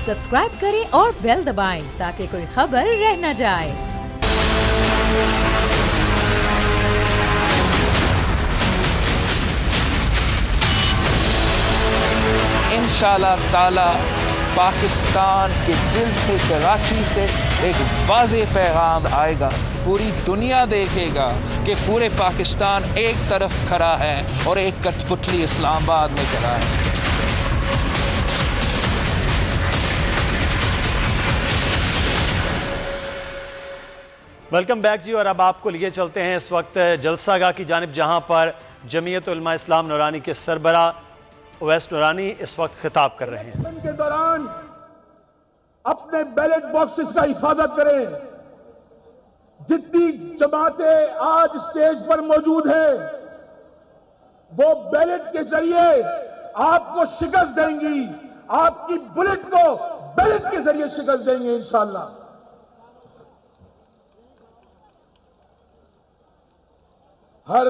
Subscribe करें और bell दबाएं ताकि कोई खबर रह न जाए। इंशाअल्लाह ताला पाकिस्तान के दिल से, कराची से एक वाज़ेह पैगाम आएगा। पूरी दुनिया देखेगा कि पूरे पाकिस्तान एक तरफ खड़ा है और एक कठपुतली इस्लामाबाद में खड़ा है। वेलकम बैक जी। और अब आपको लिए चलते हैं इस वक्त जलसागाह की जानिब, जहां पर जमीयत उलमा इस्लाम नूरानी के सरबरा ओवैस नूरानी इस वक्त खिताब कर रहे हैं। के दौरान अपने बैलेट बॉक्सेस का हिफाजत करें। जितनी जमातें आज स्टेज पर मौजूद हैं वो बैलेट के जरिए आपको शिकस्त देंगी, आपकी बुलेट को बैलेट के जरिए शिकस्त देंगे इंशाअल्लाह। हर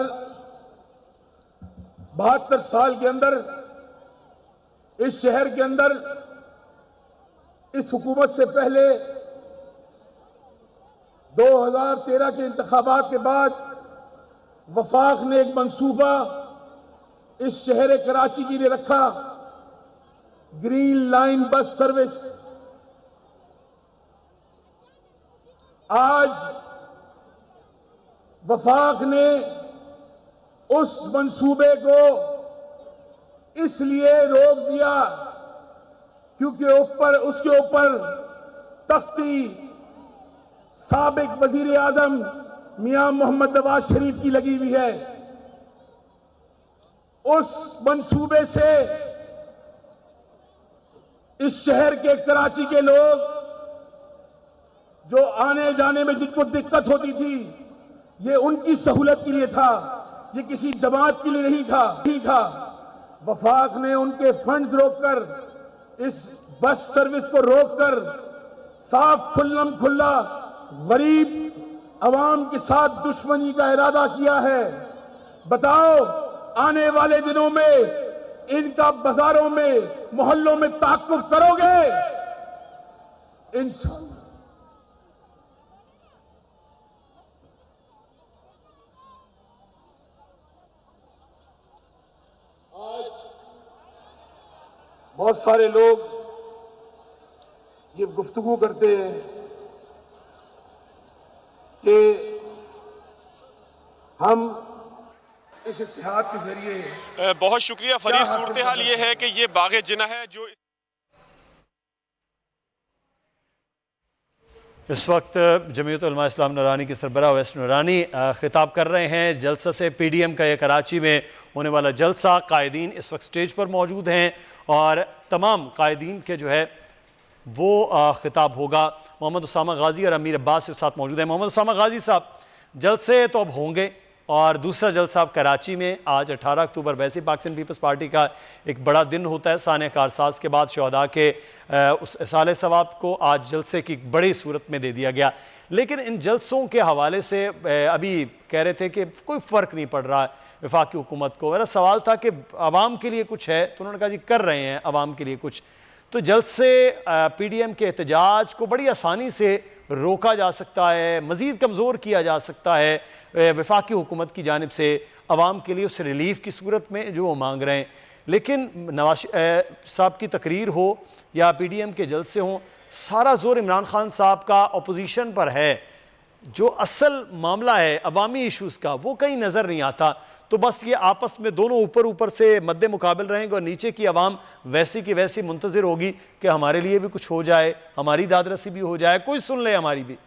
72 साल के अंदर इस शहर के अंदर इस हुकूमत से पहले 2013 के इंतखाबात के बाद वफाक ने एक मंसूबा इस शहर कराची के लिए रखा, ग्रीन लाइन बस सर्विस। आज वफाक ने उस मंसूबे को इसलिए रोक दिया क्योंकि उसके ऊपर तख्ती साबिक वजीर आजम मियां मोहम्मद नवाज शरीफ की लगी हुई है। उस मंसूबे से इस शहर के, कराची के लोग जो आने जाने में जिनको दिक्कत होती थी, ये उनकी सहूलत के लिए था, ये किसी जमात के लिए नहीं था। वफाक ने उनके फंड्स रोककर, इस बस सर्विस को रोककर साफ खुल्लम खुल्ला गरीब अवाम के साथ दुश्मनी का इरादा किया है। बताओ, आने वाले दिनों में इनका बाजारों में, मोहल्लों में ताक़ुब करोगे? इंशाअल्लाह। बहुत सारे लोग ये गुफ्तगू करते हैं कि हम इस इत्तेहाद के जरिए। बहुत शुक्रिया फरीद। सूरत हाल ये है कि ये बाग़े जिना है जो इस वक्त जमीयत उलमा इस्लाम नूरानी के सरबरा ओवैस नूरानी खिताब कर रहे हैं जलसा से। PDM का ये कराची में होने वाला जलसा, कायदीन इस वक्त स्टेज पर मौजूद हैं और तमाम कायदीन के जो है वो खिताब होगा। मोहम्मद उसामा गाजी और अमीर अब्बास के साथ मौजूद हैं। मोहम्मद उसामा गाजी साहब, जलसे तो अब होंगे और दूसरा जलसा अब कराची में आज 18 अक्टूबर वैसे पाकिस्तान पीपल्स पार्टी का एक बड़ा दिन होता है। साने कारसाज के बाद शहदा के उस साले सवाब को आज जलसे की बड़ी सूरत में दे दिया गया। लेकिन इन जलसों के हवाले से अभी कह रहे थे कि कोई फ़र्क नहीं पड़ रहा है वफाकी हुकूमत को। मेरा सवाल था कि आवाम के लिए कुछ है, तो उन्होंने कहा जी कर रहे हैं आवाम के लिए कुछ। तो जलसे PDM के एहतजाज को बड़ी आसानी से रोका जा सकता है, मज़ीद कमज़ोर किया जा सकता है वफाकी हुकूमत की जानिब से आवाम के लिए उस रिलीफ की सूरत में जो वो मांग रहे हैं। लेकिन नवाज साहब की तकरीर हो या PDM के जलसे हों, सारा जोर इमरान खान साहब का अपोजिशन पर है। जो असल मामला है अवामी इशूज़ का वो कहीं नज़र नहीं आता। तो बस ये आपस में दोनों ऊपर ऊपर से मद्दे मुकाबिल रहेंगे और नीचे की आवाम वैसी की वैसी मुंतज़िर होगी कि हमारे लिए भी कुछ हो जाए, हमारी दादरसी भी हो जाए, कोई सुन ले हमारी भी।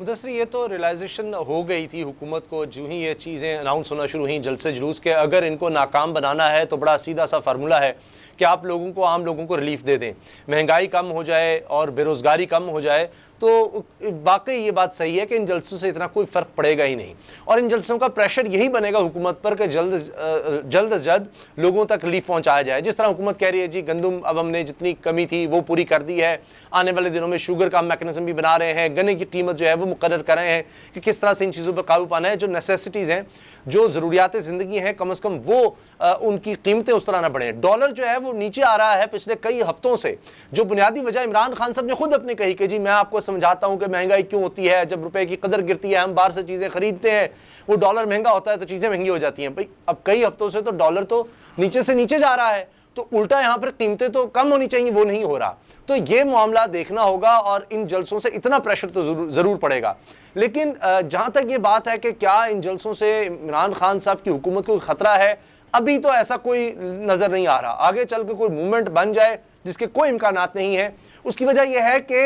मुदस्सर, ये तो रियलाइजेशन हो गई थी हुकूमत को जो ही ये चीज़ें अनाउंस होना शुरू हुई जलसे जुलूस के। अगर इनको नाकाम बनाना है तो बड़ा सीधा सा फार्मूला है कि आप लोगों को, आम लोगों को रिलीफ दे दें, महंगाई कम हो जाए और बेरोज़गारी कम हो जाए। तो वाकई ये बात सही है कि इन जलसों से इतना कोई फ़र्क पड़ेगा ही नहीं और इन जलसों का प्रेशर यही बनेगा हुकूमत पर कि जल्द से जल्द लोगों तक रिलीफ पहुंचाया जाए। जिस तरह हुकूमत कह रही है जी गंदम अब हमने जितनी कमी थी वो पूरी कर दी है, आने वाले दिनों में शुगर का मैकेनिज्म भी बना रहे हैं, गन्ने की कीमत जो है वो मुकर्रर कर रहे हैं कि किस तरह से इन चीज़ों पर काबू पाना है। जो नेसेसिटीज़ हैं, जो ज़रूरियात ज़िंदगी हैं, कम अज़ कम वो उनकी कीमतें उस तरह ना बढ़ें। डॉलर जो है वो नीचे आ रहा है पिछले कई हफ्तों से, जो बुनियादी वजह इमरान खान साहब ने खुद अपनी कही कि जी मैं आपको समझाता हूं कि महंगाई क्यों होती है, जब रुपए की कदर गिरती है, हम बाहर से चीज़ें खरीदते हैं, वो डॉलर महंगा होता है तो चीज़ें महंगी हो जाती हैं। भाई अब कई हफ्तों से तो डॉलर तो नीचे से नीचे जा रहा है, तो उल्टा यहाँ पर कीमतें तो कम होनी चाहिए, वो नहीं हो रहा। तो ये मामला देखना होगा और इन जलसों से इतना प्रेशर तो जरूर पड़ेगा। लेकिन जहाँ तक ये बात है कि क्या इन जलसों से इमरान खान साहब की हुकूमत को खतरा है, अभी तो ऐसा कोई नज़र नहीं आ रहा। आगे चल के कोई मूवमेंट बन जाए जिसके कोई इम्कानात नहीं है, उसकी वजह यह है कि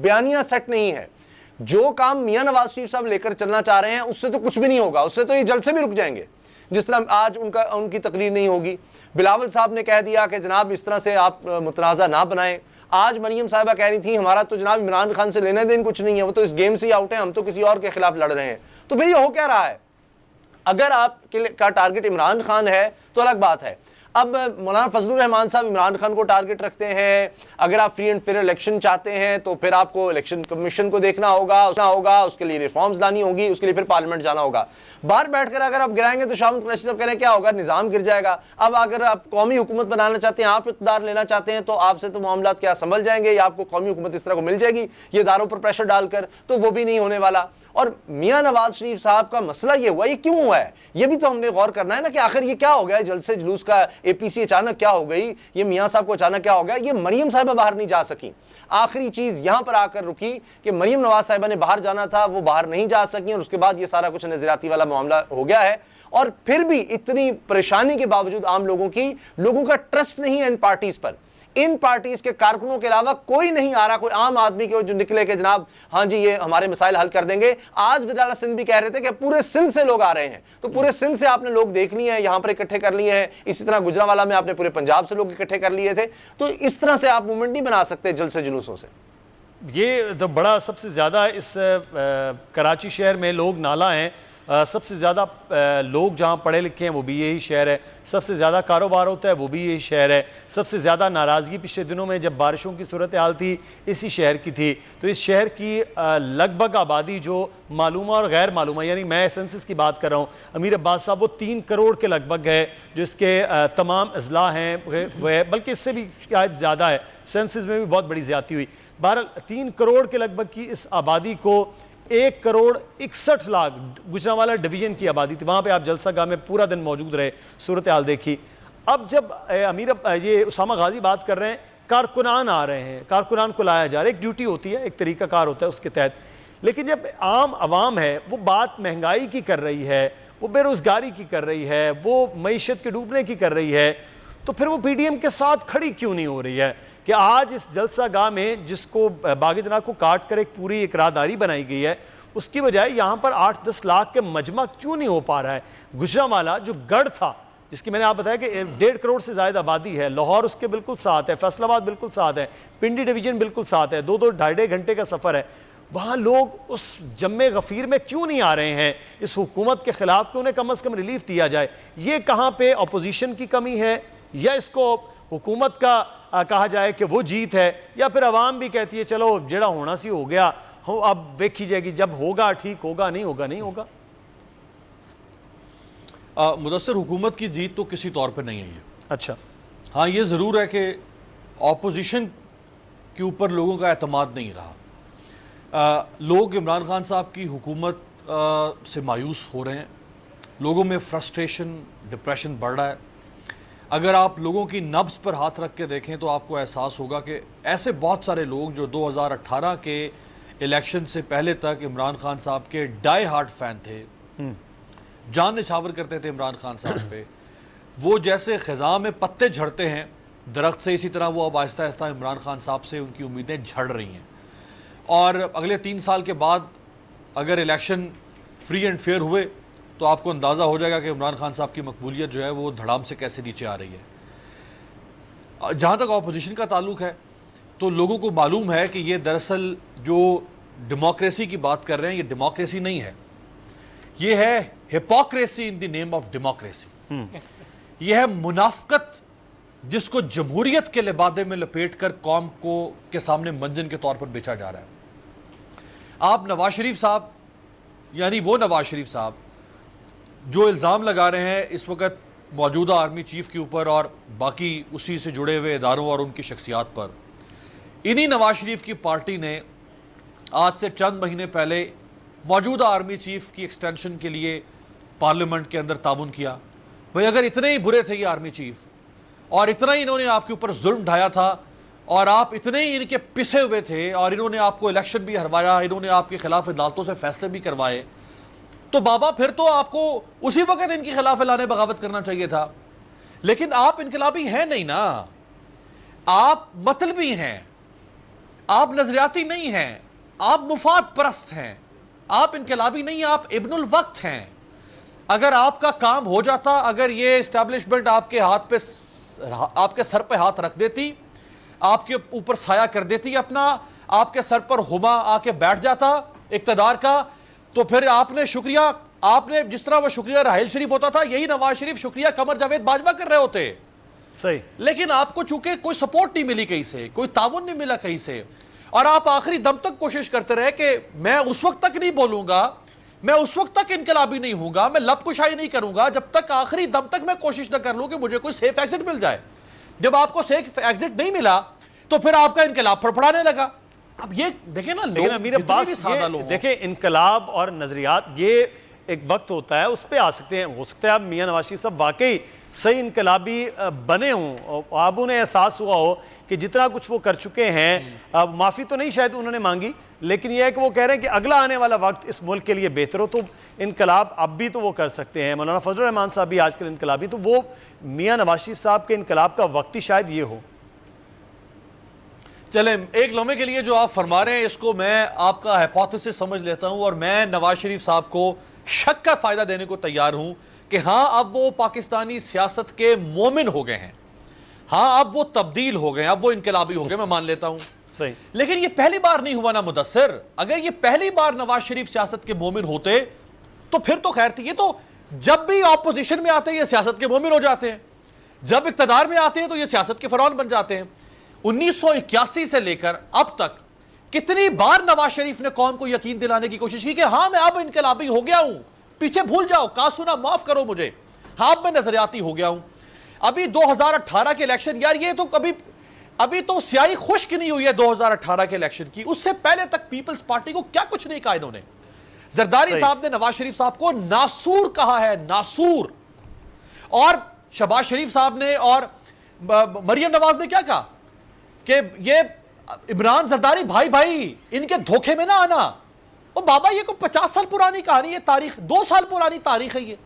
बयानियाँ सेट नहीं है। जो काम मियाँ नवाज शरीफ साहब लेकर चलना चाह रहे हैं उससे तो कुछ भी नहीं होगा, उससे तो ये जलसे भी रुक जाएंगे। जिस तरह आज उनकी तकरीर नहीं होगी, बिलावल साहब ने कह दिया कि जनाब इस तरह से आप मुतनाज़ा ना बनाएं। आज मरियम साहिबा कह रही थी हमारा तो जनाब इमरान खान से लेने देन कुछ नहीं है, वो तो इस गेम से ही आउट है, हम तो किसी और के खिलाफ लड़ रहे हैं। तो फिर ये हो क्या रहा है? अगर आपका टारगेट इमरान खान है तो अलग बात है। अब मौलाना फजलुर रहमान साहब इमरान खान को टारगेट रखते हैं। अगर आप फ्री एंड फेयर इलेक्शन चाहते हैं तो फिर आपको इलेक्शन कमीशन को देखना होगा, उसके लिए रिफॉर्म्स लानी होगी, उसके लिए फिर पार्लियामेंट जाना होगा। बाहर बैठकर अगर आप गिराएंगे तो शाह कुरैशी साहब कह रहे हैं क्या होगा, निज़ाम गिर जाएगा। अब अगर आप कौमी हुकूमत बनाना चाहते हैं, आप इक़्तिदार लेना चाहते हैं, तो आपसे तो मामला क्या संभल जाएंगे या आपको कौमी हुकूमत इस तरह को मिल जाएगी ये इदारों पर प्रेशर डालकर, तो वो भी नहीं होने वाला। और मियाँ नवाज शरीफ साहब का मसला ये हुआ, ये क्यों हुआ है, ये भी तो हमने गौर करना है ना कि आखिर ये क्या हो गया, जलसे जुलूस का APC अचानक क्या हो गई, ये मियाँ साहब को अचानक क्या हो गया। ये मरियम साहिबा बाहर नहीं जा सकी, आखिरी चीज यहां पर आकर रुकी कि मरियम नवाज साहिबा ने बाहर जाना था, वो बाहर नहीं जा सकी और उसके बाद ये सारा कुछ नजराती वाला मामला हो गया है। और फिर भी इतनी परेशानी के बावजूद आम लोगों का ट्रस्ट नहीं है इन पार्टीज पर। इन पार्टीज के कारकुनों के अलावा कोई नहीं आ रहा, कोई आम आदमी के जो निकले कि जनाब हाँ जी ये हमारे मसाइल हल कर देंगे। आज वज़ीर सिंध भी कह रहे थे कि पूरे सिंध से लोग आ रहे हैं, तो पूरे सिंध से आपने लोग देख लिए हैं, यहां पर इकट्ठे कर लिए हैं। इसी तरह गुजरांवाला में आपने पूरे पंजाब से लोग इकट्ठे कर लिए थे। तो इस तरह से आप मूवमेंट नहीं बना सकते जलसे जुलूसों से। ये तो बड़ा सबसे ज़्यादा इस कराची शहर में लोग नाला हैं, सबसे ज़्यादा लोग जहाँ पढ़े लिखे हैं वो भी यही शहर है, सबसे ज़्यादा कारोबार होता है वो भी यही शहर है, सबसे ज़्यादा नाराज़गी पिछले दिनों में जब बारिशों की सूरत हाल थी इसी शहर की थी। तो इस शहर की लगभग आबादी जो मालूमा और गैर मालूमा, यानी मैं सेंसस की बात कर रहा हूँ, अमीर अब्बास साहब, वो 3 करोड़ के लगभग है जो इसके तमाम अजला हैं वह, बल्कि इससे भी शायद ज़्यादा है, सेंसस में भी बहुत बड़ी ज़्यादती हुई। बहरहाल 3 करोड़ के लगभग की इस आबादी को 1 करोड़ 61 लाख गुजरांवाला डिवीजन की आबादी थी। वहाँ पे आप जलसा गाह में पूरा दिन मौजूद रहे, सूरत हाल देखी। अब जब ये उसामा गाजी बात कर रहे हैं, कारकुनान आ रहे हैं, कारकुनान को लाया जा रहा है, एक ड्यूटी होती है, एक तरीका कार होता है उसके तहत। लेकिन जब आम आवाम है वो बात महंगाई की कर रही है, वो बेरोज़गारी की कर रही है, वो मईशत के डूबने की कर रही है, तो फिर वो PDM के साथ खड़ी क्यों नहीं हो रही है कि आज इस जलसा गाह में जिसको बागिदना को काट कर एक पूरी इकरारदारी बनाई गई है, उसकी बजाय यहाँ पर 8-10 लाख के मजमा क्यों नहीं हो पा रहा है। गुजरांवाला जो गढ़ था, जिसकी मैंने आप बताया कि 1.5 करोड़ से ज़्यादा आबादी है, लाहौर उसके बिल्कुल साथ है, फैसलाबाद बिल्कुल साथ है, पिंडी डिवीजन बिल्कुल साथ है, 2-2 ढाई घंटे का सफ़र है। वहाँ लोग उस जम्मे गफ़ीर में क्यों नहीं आ रहे हैं इस हुकूमत के ख़िलाफ़ कि उन्हें कम अज़ कम रिलीफ दिया जाए। ये कहाँ पे अपोजिशन की कमी है, या इसको हुकूमत का कहा जाए कि वो जीत है, या फिर अवाम भी कहती है चलो जेड़ा होना सी हो गया, हो अब देखी जाएगी, जब होगा ठीक होगा, नहीं होगा नहीं होगा। मुदस्सिर, हुकूमत की जीत तो किसी तौर पे नहीं है ये। अच्छा, हाँ ये ज़रूर है कि ऑपोजिशन के ऊपर लोगों का एतमाद नहीं रहा। लोग इमरान खान साहब की हुकूमत से मायूस हो रहे हैं, लोगों में फ्रस्ट्रेशन, डिप्रेशन बढ़ रहा है। अगर आप लोगों की नब्ज़ पर हाथ रख के देखें तो आपको एहसास होगा कि ऐसे बहुत सारे लोग जो 2018 के इलेक्शन से पहले तक इमरान खान साहब के डाई हार्ट फ़ैन थे, जान निछावर करते थे इमरान खान साहब पे, वो जैसे ख़ज़ां में पत्ते झड़ते हैं दरख्त से, इसी तरह वो अब आहिस्ता आहिस्ता इमरान खान साहब से उनकी उम्मीदें झड़ रही हैं। और अगले 3 साल के बाद अगर इलेक्शन फ्री एंड फेयर हुए तो आपको अंदाज़ा हो जाएगा कि इमरान खान साहब की मकबूलियत जो है वो धड़ाम से कैसे नीचे आ रही है। जहाँ तक ऑपोजिशन का ताल्लुक है तो लोगों को मालूम है कि ये दरअसल जो डेमोक्रेसी की बात कर रहे हैं ये डेमोक्रेसी नहीं है, ये है hypocrisy in the name of democracy. ये है मुनाफकत जिसको जमहूरियत के लिबादे में लपेट कर कौम को के सामने मंजन के तौर पर बेचा जा रहा है। आप नवाज शरीफ साहब, यानी वो नवाज शरीफ साहब जो इल्ज़ाम लगा रहे हैं इस वक्त मौजूदा आर्मी चीफ के ऊपर और बाकी उसी से जुड़े हुए इदारों और उनकी शख्सियात पर। इन्हीं नवाज शरीफ की पार्टी ने आज से चंद महीने पहले मौजूदा आर्मी चीफ की एक्सटेंशन के लिए पार्लियामेंट के अंदर ताउन किया। भाई अगर इतने ही बुरे थे ये आर्मी चीफ और इतना ही इन्होंने आपके ऊपर जुल्म ढाया था और आप इतने ही इनके पिसे हुए थे और इन्होंने आपको इलेक्शन भी हरवाया, इन्होंने आपके खिलाफ अदालतों से फैसले भी करवाए, तो बाबा फिर तो आपको उसी वक्त इनके खिलाफ ऐलान बगावत करना चाहिए था। लेकिन आप इनकलाबी हैं नहीं ना, आप मतलबी हैं, आप नजरियाती नहीं हैं, आप मुफाद परस्त हैं, आप इनकलाबी नहीं, आप इब्नुल वक्त हैं। अगर आपका काम हो जाता, अगर ये इस्टेब्लिशमेंट आपके हाथ पे, आपके सर पे हाथ रख देती, आपके ऊपर साया कर देती अपना, आपके सर पर हुमा आके बैठ जाता इक्तदार का, तो फिर आपने शुक्रिया, आपने जिस तरह वो शुक्रिया राहिल शरीफ होता था, यही नवाज शरीफ शुक्रिया कमर जावेद बाजवा कर रहे होते। सही। लेकिन आपको चूंकि कोई सपोर्ट नहीं मिली कहीं से, कोई ताउन नहीं मिला कहीं से, और आप आखिरी दम तक कोशिश करते रहे कि मैं उस वक्त तक नहीं बोलूंगा, मैं उस वक्त तक इनकलाबी नहीं होऊंगा, मैं लबकुशाई नहीं करूंगा जब तक आखिरी दम तक मैं कोशिश न कर लूं कि मुझे कोई सेफ एग्जिट मिल जाए। जब आपको सेफ एग्जिट नहीं मिला तो फिर आपका इनकलाब फड़फड़ाने लगा। अब ये देखें ना, लेकिन अमीर अब्बास ये देखें, इनकलाब और नजरियात ये एक वक्त होता है, उस पर आ सकते हैं। हो सकता है आप मियां नवाज शरीफ साहब वाकई सही इनकलाबी बने हों, अब उन्हें एहसास हुआ हो कि जितना कुछ वो कर चुके हैं, अब माफ़ी तो नहीं शायद उन्होंने मांगी, लेकिन यह है कि वो कह रहे हैं कि अगला आने वाला वक्त इस मुल्क के लिए बेहतर हो, तो इनकलाब अब भी तो वो कर सकते हैं। मौलाना फजलुर रहमान साहब भी आजकल इनकलाबी, तो वो मियां नवाज शरीफ साहब के इनकलाब का वक्त ही शायद ये हो। चले एक लम्हे के लिए जो आप फरमा रहे हैं इसको मैं आपका हाइपोथेसिस समझ लेता हूं और मैं नवाज शरीफ साहब को शक का फायदा देने को तैयार हूं कि हां अब वो पाकिस्तानी सियासत के मोमिन हो गए हैं, हां अब वो तब्दील हो गए, अब वो इनकलाबी हो गए, मैं मान लेता हूं। सही। लेकिन ये पहली बार नहीं हुआ ना मुदस्सिर। अगर ये पहली बार नवाज शरीफ सियासत के मोमिन होते तो फिर तो खैर थी। ये तो जब भी ऑपोजिशन में आते हैं ये सियासत के मोमिन हो जाते हैं, जब इक्तदार में आते हैं तो ये सियासत के फरौन बन जाते हैं। 1981 से लेकर अब तक कितनी बार नवाज शरीफ ने कौम को यकीन दिलाने की कोशिश की कि हां मैं अब इनकलाबी हो गया हूं, पीछे भूल जाओ, कहा सुना माफ करो मुझे, हां मैं नजरियाती हो गया हूं। अभी 2018 के इलेक्शन, यार ये तो कभी अभी तो स्याही खुश्क नहीं हुई है 2018 के इलेक्शन की, उससे पहले तक पीपल्स पार्टी को क्या कुछ नहीं कहा इन्होंने। जरदारी साहब ने नवाज शरीफ साहब को नासूर कहा है, नासूर। और शहबाज शरीफ साहब ने और मरियम नवाज ने क्या कहा कि ये इमरान जरदारी भाई भाई इनके धोखे में ना आना। ओ बाबा ये को 50 साल पुरानी कहानी है, तारीख 2 साल पुरानी तारीख है ये।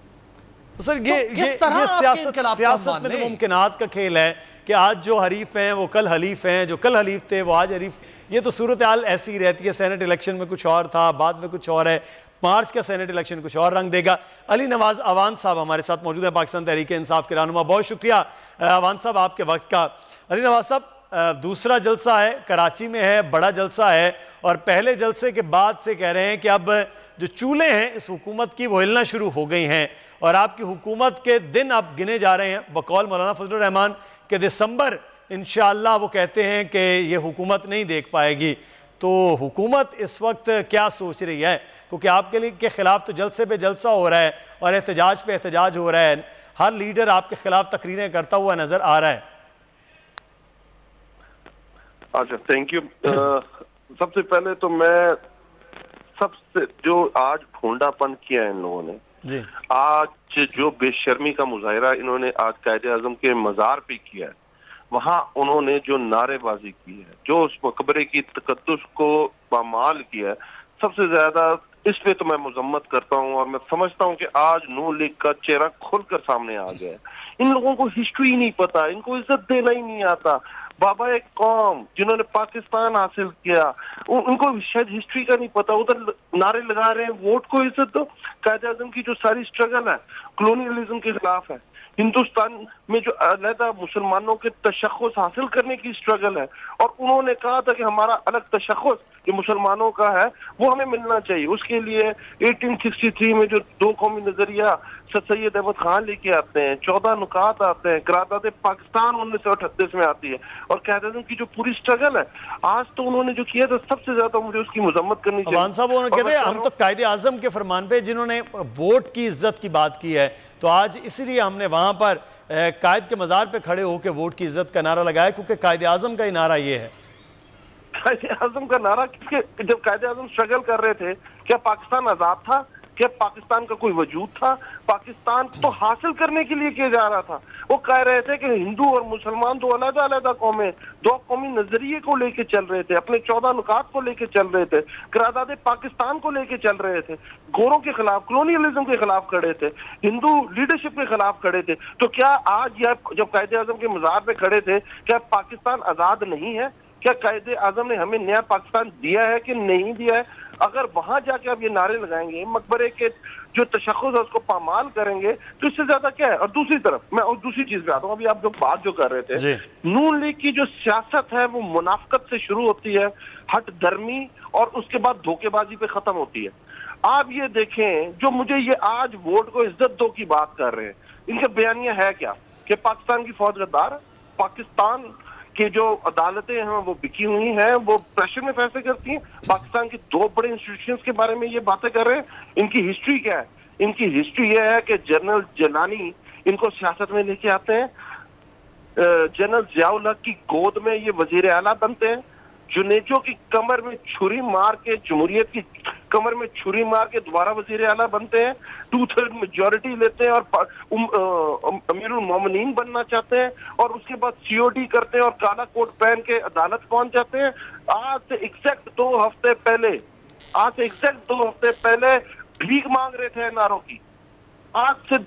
तो सर ये सियासत में तो मुमकिनात का खेल है कि आज जो हरीफ हैं वो कल हलीफ हैं, जो कल हलीफ थे वो आज हरीफ। ये तो सूरत हाल ऐसी ही रहती है। सेनेट इलेक्शन में कुछ और था, बाद में कुछ और है, मार्च का सेनेट इलेक्शन कुछ और रंग देगा। अली नवाज अवान साहब हमारे साथ मौजूद है, पाकिस्तान तहरीक इंसाफ के रहनुमा। बहुत शुक्रिया अवान साहब आपके वक्त का। अली नवाज साहब, दूसरा जलसा है, कराची में है, बड़ा जलसा है, और पहले जलसे के बाद से कह रहे हैं कि अब जो चूल्हे हैं इस हुकूमत की वो हिलना शुरू हो गई हैं और आपकी हुकूमत के दिन अब गिने जा रहे हैं। बकौल मौलाना फजलुर रहमान के दिसंबर इंशाअल्लाह वो कहते हैं कि ये हुकूमत नहीं देख पाएगी। तो हुकूमत इस वक्त क्या सोच रही है, क्योंकि आपके लिए के खिलाफ तो जलसे पे जलसा हो रहा है और एहतजाज पे एहतजाज हो रहा है, हर लीडर आपके खिलाफ तकरीरें करता हुआ नजर आ रहा है। अच्छा, थैंक यू। सबसे पहले तो मैं सबसे जो आज भोंडापन किया है इन लोगों ने जी, आज जो बेशर्मी का मुजाहिरा इन्होंने आज कायदे आजम के मजार पे किया है, वहां उन्होंने जो नारेबाजी की है, जो उस मकबरे की तकद्दुस को पामाल किया है, सबसे ज्यादा इस पे तो मैं मजम्मत करता हूँ। और मैं समझता हूँ कि आज नून लीग का चेहरा खुलकर सामने आ गया है। इन लोगों को हिस्ट्री नहीं पता, इनको इज्जत देना ही नहीं आता। बाबा एक कौम जिन्होंने पाकिस्तान हासिल किया, उनको शायद हिस्ट्री का नहीं पता, उधर नारे लगा रहे हैं वोट को इज्जत दो। कायदे आज़म की जो सारी स्ट्रगल है कॉलोनियलिज्म के खिलाफ है, हिंदुस्तान में जो अलग मुसलमानों के तशख़्ख़ुस हासिल करने की स्ट्रगल है, और उन्होंने कहा था कि हमारा अलग तशख़्ख़ुस जो मुसलमानों का है वो हमें मिलना चाहिए। उसके लिए 1863 में जो 2 कौमी नजरिया सैयद अहमद खान लेके आते हैं, 14 नुकात आते हैं, करारदाद पाकिस्तान 1938 में आती है, और कायदे-ए-आज़म की जो पूरी स्ट्रगल है, आज तो उन्होंने जो किया था सबसे ज्यादा मुझे उसकी मजम्मत करनी चाहिए। अवान साहब वो कहते हैं हम तो कायदे आजम के फरमान पे जिन्होंने वोट की इज्जत की बात की है, तो आज इसीलिए हमने वहां पर कायद के मज़ार पे खड़े होकर वोट की इज्जत का नारा लगाया, क्योंकि कायदे आजम का ही नारा ये है। कायदे आजम का नारा किसके, जब कायदे आजम स्ट्रगल कर रहे थे, क्या पाकिस्तान आजाद था? क्या पाकिस्तान का कोई वजूद था? पाकिस्तान तो हासिल करने के लिए किया जा रहा था। वो कह रहे थे कि हिंदू और मुसलमान दो अलग अलग कौमें, दो कौमी नजरिए को लेके चल रहे थे, अपने 14 नुकात को लेके चल रहे थे, करारदाद पाकिस्तान को लेके चल रहे थे, गोरों के खिलाफ, कॉलोनियलिज्म के खिलाफ खड़े थे, हिंदू लीडरशिप के खिलाफ खड़े थे। तो क्या आज यह जब कायदे आजम के मज़ार पे खड़े थे, क्या पाकिस्तान आजाद नहीं है? क्या कायदे आजम ने हमें नया पाकिस्तान दिया है कि नहीं दिया है? अगर वहां जाके आप ये नारे लगाएंगे, मकबरे के जो तशख्खुस है उसको पामाल करेंगे, तो इससे ज्यादा क्या है? और दूसरी तरफ मैं और दूसरी चीज पे आता हूँ, अभी आप जो बात जो कर रहे थे, नून लीग की जो सियासत है वो मुनाफकत से शुरू होती है, हट धर्मी, और उसके बाद धोखेबाजी पे खत्म होती है। आप ये देखें, जो मुझे ये आज वोट को इज्जत दो की बात कर रहे हैं, इनके बयानिया है क्या कि पाकिस्तान की फौज गद्दार, पाकिस्तान कि जो अदालतें हैं वो बिकी हुई हैं, वो प्रेशर में फैसले करती हैं, पाकिस्तान की दो बड़े इंस्टीट्यूशंस के बारे में ये बातें कर रहे हैं। इनकी हिस्ट्री क्या है? इनकी हिस्ट्री ये है कि जनरल जलानी इनको सियासत में लेके आते हैं, जनरल जियाउल हक की गोद में ये वजीर आला बनते हैं, जुनेजो की कमर में छुरी मार के, जमहूरियत की कमर में छुरी मार के दोबारा वजीर आला बनते हैं, 2/3 मेजॉरिटी लेते हैं और अमीरुल मोमिनीन बनना चाहते हैं, और उसके बाद COD करते हैं और काला कोट पहन के अदालत पहुंच जाते हैं। आज से एग्जैक्ट 2 हफ्ते पहले भीख मांग रहे थे नारों की। आज से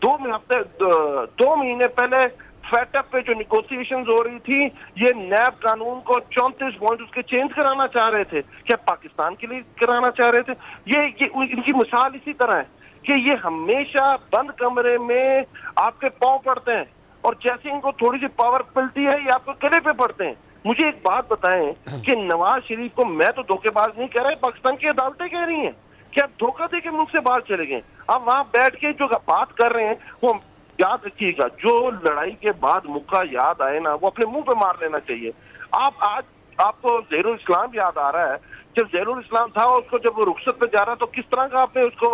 2 महीने पहले फैटअप पे जो निगोसिएशंस हो रही थी, ये नैब कानून को 34 पॉइंट उसके चेंज कराना चाह रहे थे, क्या पाकिस्तान के लिए कराना चाह रहे थे? ये इनकी मिसाल इसी तरह है कि ये हमेशा बंद कमरे में आपके पांव पड़ते हैं, और जैसे इनको थोड़ी सी पावर मिलती है ये आपको गले पे पड़ते हैं। मुझे एक बात बताएं कि नवाज शरीफ को, मैं तो धोखेबाज नहीं कह रहा, पाकिस्तान की अदालतें कह रही हैं कि आप धोखा दे के मुल्क से बाहर चले गए। आप वहां बैठ के जो बात कर रहे हैं वो याद रखिएगा, जो लड़ाई के बाद मुक्का याद आए ना, वो अपने मुंह पे मार लेना चाहिए। आप आज आपको ज़हीरुल इस्लाम याद आ रहा है, जब ज़हीरुल इस्लाम था उसको जब वो रुखसत पे जा रहा तो किस तरह का आपने उसको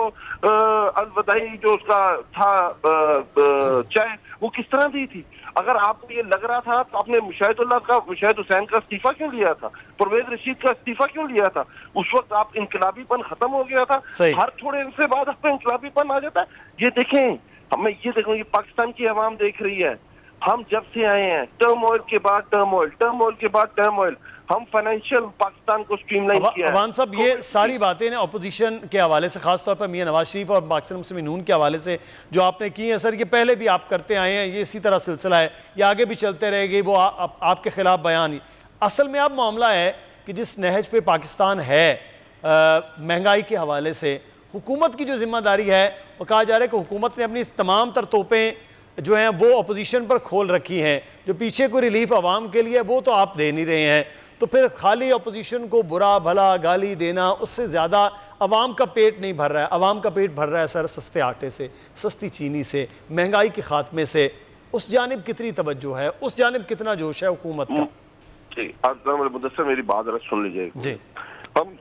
अलविदाई जो उसका था चाय वो किस तरह दी थी? अगर आपको ये लग रहा था तो आपने मुशाहिद हुसैन का इस्तीफा क्यों लिया था? परवेज रशीद का इस्तीफा क्यों लिया था? उस वक्त आप इनकलाबीपन खत्म हो गया था, हर थोड़े से बाद आपका इनकलाबीपन आ जाता है। ये देखें, हमें ये देखो, ये पाकिस्तान की आवाम देख रही है, हम जब से आए हैं टर्मोइल के बाद टर्मोइल, हम फाइनेंशियल पाकिस्तान को स्ट्रीमलाइन किया है। अवान साहब, ये सारी बातें ना अपोजिशन के हवाले से, खासतौर पर मियां नवाज शरीफ और पाकिस्तान मुस्लिम नून के हवाले से जो आपने की है, सर ये पहले भी आप करते आए हैं, ये इसी तरह सिलसिला है, ये आगे भी चलते रहेगी। वो आपके खिलाफ बयान, असल में अब मामला है कि जिस नहज पे पाकिस्तान है महंगाई के हवाले से, हुकूमत की जो जिम्मेदारी है, वो कहा जा रहा है कि हुकूमत ने अपनी तमाम तर तोपें जो हैं वो अपोजिशन पर खोल रखी हैं, जो पीछे कोई रिलीफ आवाम के लिए वो तो आप दे नहीं रहे हैं, तो फिर खाली अपोजिशन को बुरा भला गाली देना, उससे ज़्यादा आवाम का पेट नहीं भर रहा है। आवाम का पेट भर रहा है सर सस्ते आटे से, सस्ती चीनी से, महंगाई के खात्मे से। उस जानिब कितनी तवज्जो है, उस जानिब कितना जोश है हुकूमत का? जी, मुदस्सर मेरी बात जरा सुन लीजिए जी। हम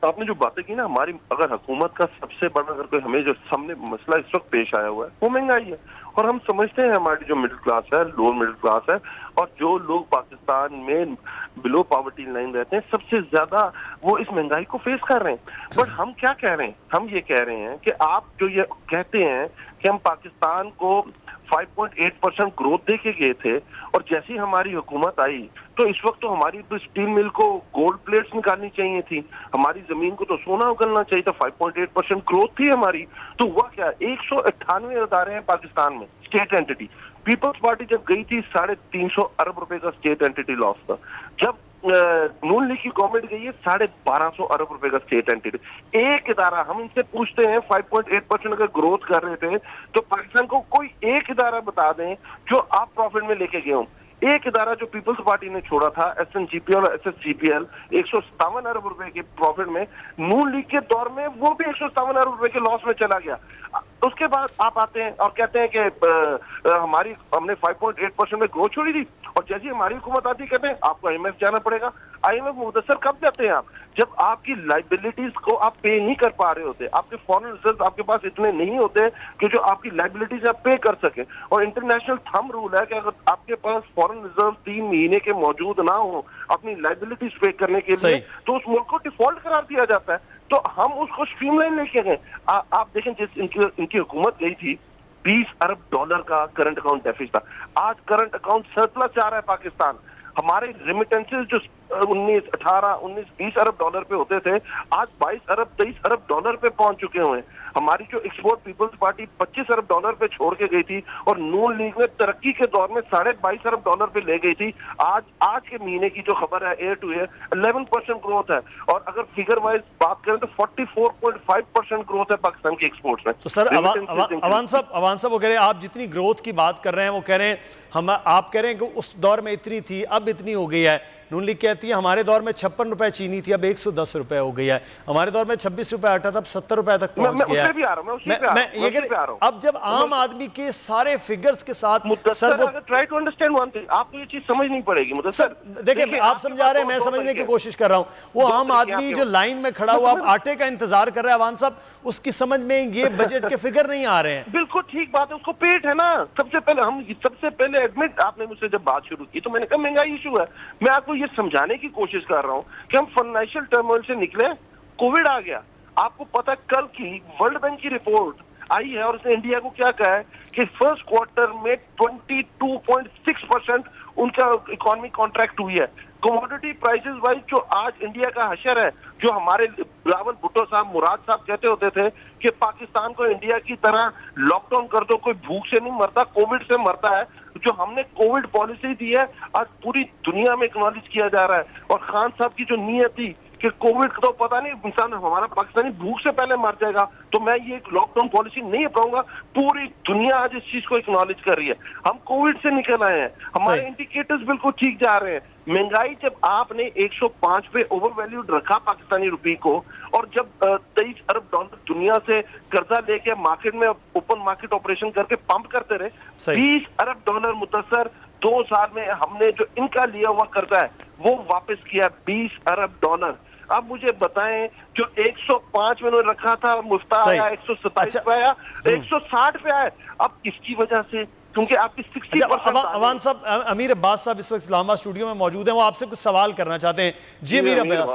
आपने जो बातें की ना, हमारी अगर हुकूमत का सबसे बड़ा अगर कोई हमें जो सामने मसला इस वक्त पेश आया हुआ है वो महंगाई है, और हम समझते हैं हमारी जो मिडिल क्लास है, लोअर मिडिल क्लास है, और जो लोग पाकिस्तान में बिलो पॉवर्टी लाइन रहते हैं, सबसे ज्यादा वो इस महंगाई को फेस कर रहे हैं। बट हम क्या कह रहे हैं? हम ये कह रहे हैं कि आप जो ये कहते हैं कि हम पाकिस्तान को 5.8% ग्रोथ दे के गए थे, और जैसे ही हमारी हुकूमत आई तो इस वक्त तो हमारी तो स्टील मिल को गोल्ड प्लेट्स निकालनी चाहिए थी, हमारी जमीन को तो सोना उगलना चाहिए था, 5.8% ग्रोथ थी हमारी। तो हुआ क्या? 198 अदारे हैं पाकिस्तान में, स्टेट एंटिटी। पीपल्स पार्टी जब गई थी 350 अरब रुपए का स्टेट एंटिटी लॉस था। जब नून लीग की गवर्नमेंट गई है 1250 अरब रुपए का स्टेट एंटिटी। एक इदारा, हम इनसे पूछते हैं 5.8% अगर ग्रोथ कर रहे थे तो पाकिस्तान को कोई एक इदारा बता दें जो आप प्रॉफिट में लेके गए हो। एक इदारा जो पीपल्स पार्टी ने छोड़ा था, SNGPL और SSGPL, 157 अरब रुपए के प्रॉफिट में, नून लीग के दौर में वो भी 157 अरब रुपए के लॉस में चला गया। उसके बाद आप आते हैं और कहते हैं कि हमने 5.8% में ग्रोथ छोड़ी थी, और जैसे हमारी हुकूमत आती कहते हैं आपको IMF जाना पड़ेगा। IMF मुदस्सर कब जाते हैं आप? जब आपकी लाइबिलिटीज को आप पे नहीं कर पा रहे होते, आपके फॉरेन रिजर्व आपके पास इतने नहीं होते कि जो आपकी लाइबिलिटीज आप पे कर सके। और इंटरनेशनल थंब रूल है कि अगर आपके पास फॉरेन रिजर्व 3 महीने के मौजूद ना हो अपनी लाइबिलिटीज पे करने के लिए, तो उस मुल्क को डिफॉल्ट करार दिया जाता है। तो हम उसको स्ट्रीमलाइन लेके गए। आप देखें, जिस इनकी हुकूमत गई थी, 20 अरब डॉलर का करंट अकाउंट डेफिसिट था। आज करंट अकाउंट सरप्लस जा रहा है पाकिस्तान। हमारे रेमिटेंसेस जो 19, 18, 19, 20 अरब डॉलर पे होते थे, आज 22 अरब 23 अरब डॉलर पे पहुंच चुके हुए हैं। हमारी जो एक्सपोर्ट पीपल्स पार्टी 25 अरब डॉलर पे छोड़ के गई थी, और नून लीग ने तरक्की के दौर में 22.5 अरब डॉलर पे ले गई थी। आज के महीने की जो खबर है एयर टू एयर 11% ग्रोथ है, और अगर फिगर वाइज बात करें तो 44.5% ग्रोथ है पाकिस्तान के एक्सपोर्ट्स में। तो सर अवान साहब वो कह रहे हैं, आप जितनी ग्रोथ की बात कर रहे हैं वो कह रहे हैं आप कह रहे हैं कि उस दौर में इतनी थी, अब इतनी हो गई है। नून लीग कहती है हमारे दौर में 56 रुपए चीनी थी, अब 110 रुपए हो गई है। हमारे दौर में 26 रुपए आटा था, अब 70 रुपए तक पहुंच गया है। मैं ये कह रहा हूं, अब जब आम आदमी के सारे फिगर्स के साथ try to understand one thing, आपको ये चीज समझनी पड़ेगी। सर देखिए, आप समझा रहे हैं, मैं समझने की कोशिश कर रहा हूं। वो आम आदमी जो लाइन में खड़ा हुआ आटे का इंतजार कर रहा है अवान साहब, उसकी समझ में ये बजट के फिगर नहीं आ रहे हैं। बिल्कुल ठीक बात है, उसको पेट है ना। सबसे पहले एडमिट, आपने मुझसे जब बात शुरू की तो मैंने कहा महंगाई इशू है। मैं आपको ये समझाने की कोशिश कर रहा हूं कि हम फाइनेंशियल टर्मोइल से निकले, कोविड आ गया। आपको पता है कल की वर्ल्ड बैंक की रिपोर्ट आई है, और उसने इंडिया को क्या कहा है कि फर्स्ट क्वार्टर में 22.6% उनका इकोनॉमी कॉन्ट्रैक्ट हुई है। कमोडिटी प्राइसेस वाइज जो आज इंडिया का हशर है, जो हमारे बिलावल भुट्टो साहब, मुराद साहब कहते होते थे कि पाकिस्तान को इंडिया की तरह लॉकडाउन कर दो, कोई भूख से नहीं मरता, कोविड से मरता है। जो हमने कोविड पॉलिसी दी है आज पूरी दुनिया में एक्नॉलेज किया जा रहा है। और खान साहब की जो नीयत थी कि कोविड तो पता नहीं इंसान हमारा पाकिस्तानी भूख से पहले मर जाएगा, तो मैं ये लॉकडाउन पॉलिसी नहीं अपनाऊंगा। पूरी दुनिया आज इस चीज को एक्नॉलेज कर रही है। हम कोविड से निकल आए हैं, हमारे इंडिकेटर्स बिल्कुल ठीक जा रहे हैं। महंगाई जब आपने 105 पे ओवर वैल्यूड रखा पाकिस्तानी रुपये को, और जब 23 अरब डॉलर दुनिया से कर्जा लेके मार्केट में ओपन मार्केट ऑपरेशन करके पंप करते रहे, 20 अरब डॉलर मुतसर 2 साल में हमने जो इनका लिया हुआ कर्जा है वो वापस किया 20 अरब डॉलर। अब मुझे बताएं, जो 105 में उन्होंने रखा था मुफ्ता आया, 127 पे आया, 160 पे आया। अब इसकी वजह से, क्योंकि आपकी 60%। अवान साहब, अमीर अब्बास साहब इस वक्त इस्लामाबाद स्टूडियो में मौजूद हैं, वो आपसे कुछ सवाल करना चाहते हैं। जी अमीर अब्बास।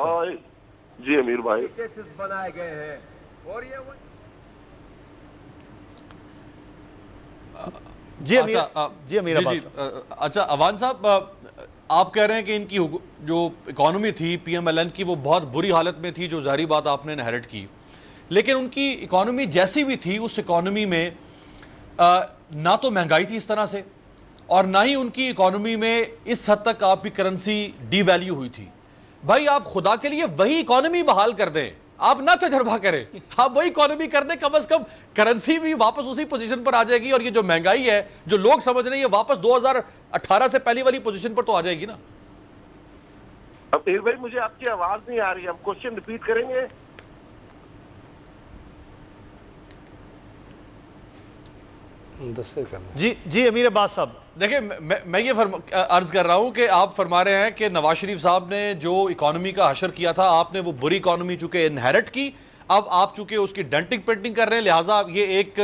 जी अमीर भाई, केसेस बनाए गए हैं और ये जी अमीर अब्बास। अच्छा अवान साहब, आप कह रहे हैं कि इनकी जो इकोनॉमी थी PMLN की वो बहुत बुरी हालत में थी, जो ज़ाहिर बात आपने इनहेरिट की, लेकिन उनकी इकोनॉमी जैसी भी थी उस इकोनॉमी में ना तो महंगाई थी इस तरह से, और ना ही उनकी इकोनॉमी में इस हद तक आपकी करेंसी डीवैल्यू हुई थी। भाई आप खुदा के लिए वही इकोनॉमी बहाल कर दें, आप ना तजर्बा करें, आप वही इकोनॉमी कर दें, कम से कम करेंसी भी वापस उसी पोजीशन पर आ जाएगी, और ये जो महंगाई है जो लोग समझ रहे हैं ये वापस 2018 से पहली वाली पोजीशन पर तो आ जाएगी ना। अमीर भाई मुझे आपकी आवाज नहीं आ रही, आप क्वेश्चन रिपीट करेंगे? जी अमीर अब्बास साहब, देखिए मैं ये अर्ज कर रहा हूं कि आप फरमा रहे हैं कि नवाज शरीफ साहब ने जो इकोनॉमी का हशर किया था, आपने वो बुरी इकोनॉमी चूंकि इनहेरिट की, अब आप चूंकि उसकी डेंटिंग पेंटिंग कर रहे हैं, लिहाजा ये एक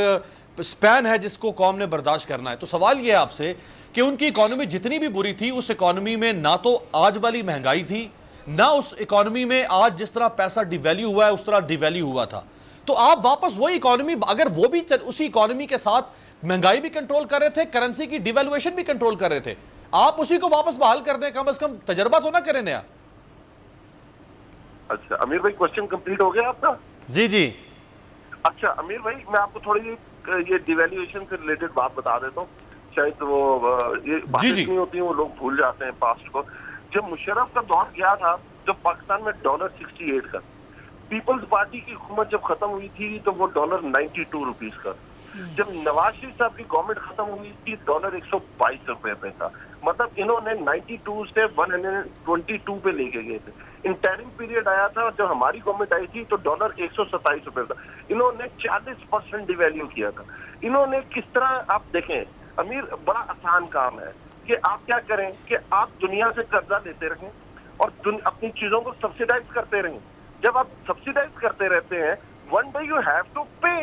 स्पैन है जिसको कौम ने बर्दाश्त करना है। तो सवाल ये है आपसे कि उनकी इकोनॉमी जितनी भी बुरी थी, उस इकोनॉमी में ना तो आज वाली महंगाई थी, ना उस इकोनॉमी में आज जिस तरह पैसा डिवैल्यू हुआ है उस तरह डिवैल्यू हुआ था। तो आप वापस वही इकोनॉमी, अगर वो भी उसी इकोनॉमी के साथ महंगाई भी कंट्रोल कर रहे थे, करेंसी की डिवैल्यूएशन भी कंट्रोल कर रहे थे, आप उसी को वापस बहाल कर दें, कम से कम तजर्बा तो ना करें नया। अच्छा अमीर भाई, क्वेश्चन कंप्लीट हो गया आपका? जी। अच्छा अमीर भाई, मैं आपको थोड़ी ये डिवैल्यूएशन से रिलेटेड बात बता देता हूँ, शायद वो ये बातें नहीं होती हैं, वो लोग भूल जाते हैं पास्ट को। जब मुशर्रफ का दौर गया था, जब पाकिस्तान में $68 का, पीपल्स पार्टी की हुकूमत जब खत्म हुई थी तो वो $92 का। जब नवाज शरीफ साहब की गवर्नमेंट खत्म हुई थी $122 पे था। मतलब इन्होंने 92 से 122 पे लेके गए थे। इंटरिम पीरियड आया था जब हमारी गवर्नमेंट आई थी तो डॉलर 127 रुपए था, इन्होंने 40% डिवैल्यू किया था। इन्होंने किस तरह, आप देखें अमीर, बड़ा आसान काम है कि आप क्या करें कि आप दुनिया से कर्जा लेते रहें और अपनी चीजों को सब्सिडाइज करते रहें। जब आप सब्सिडाइज करते रहते हैं, one day you have to pay.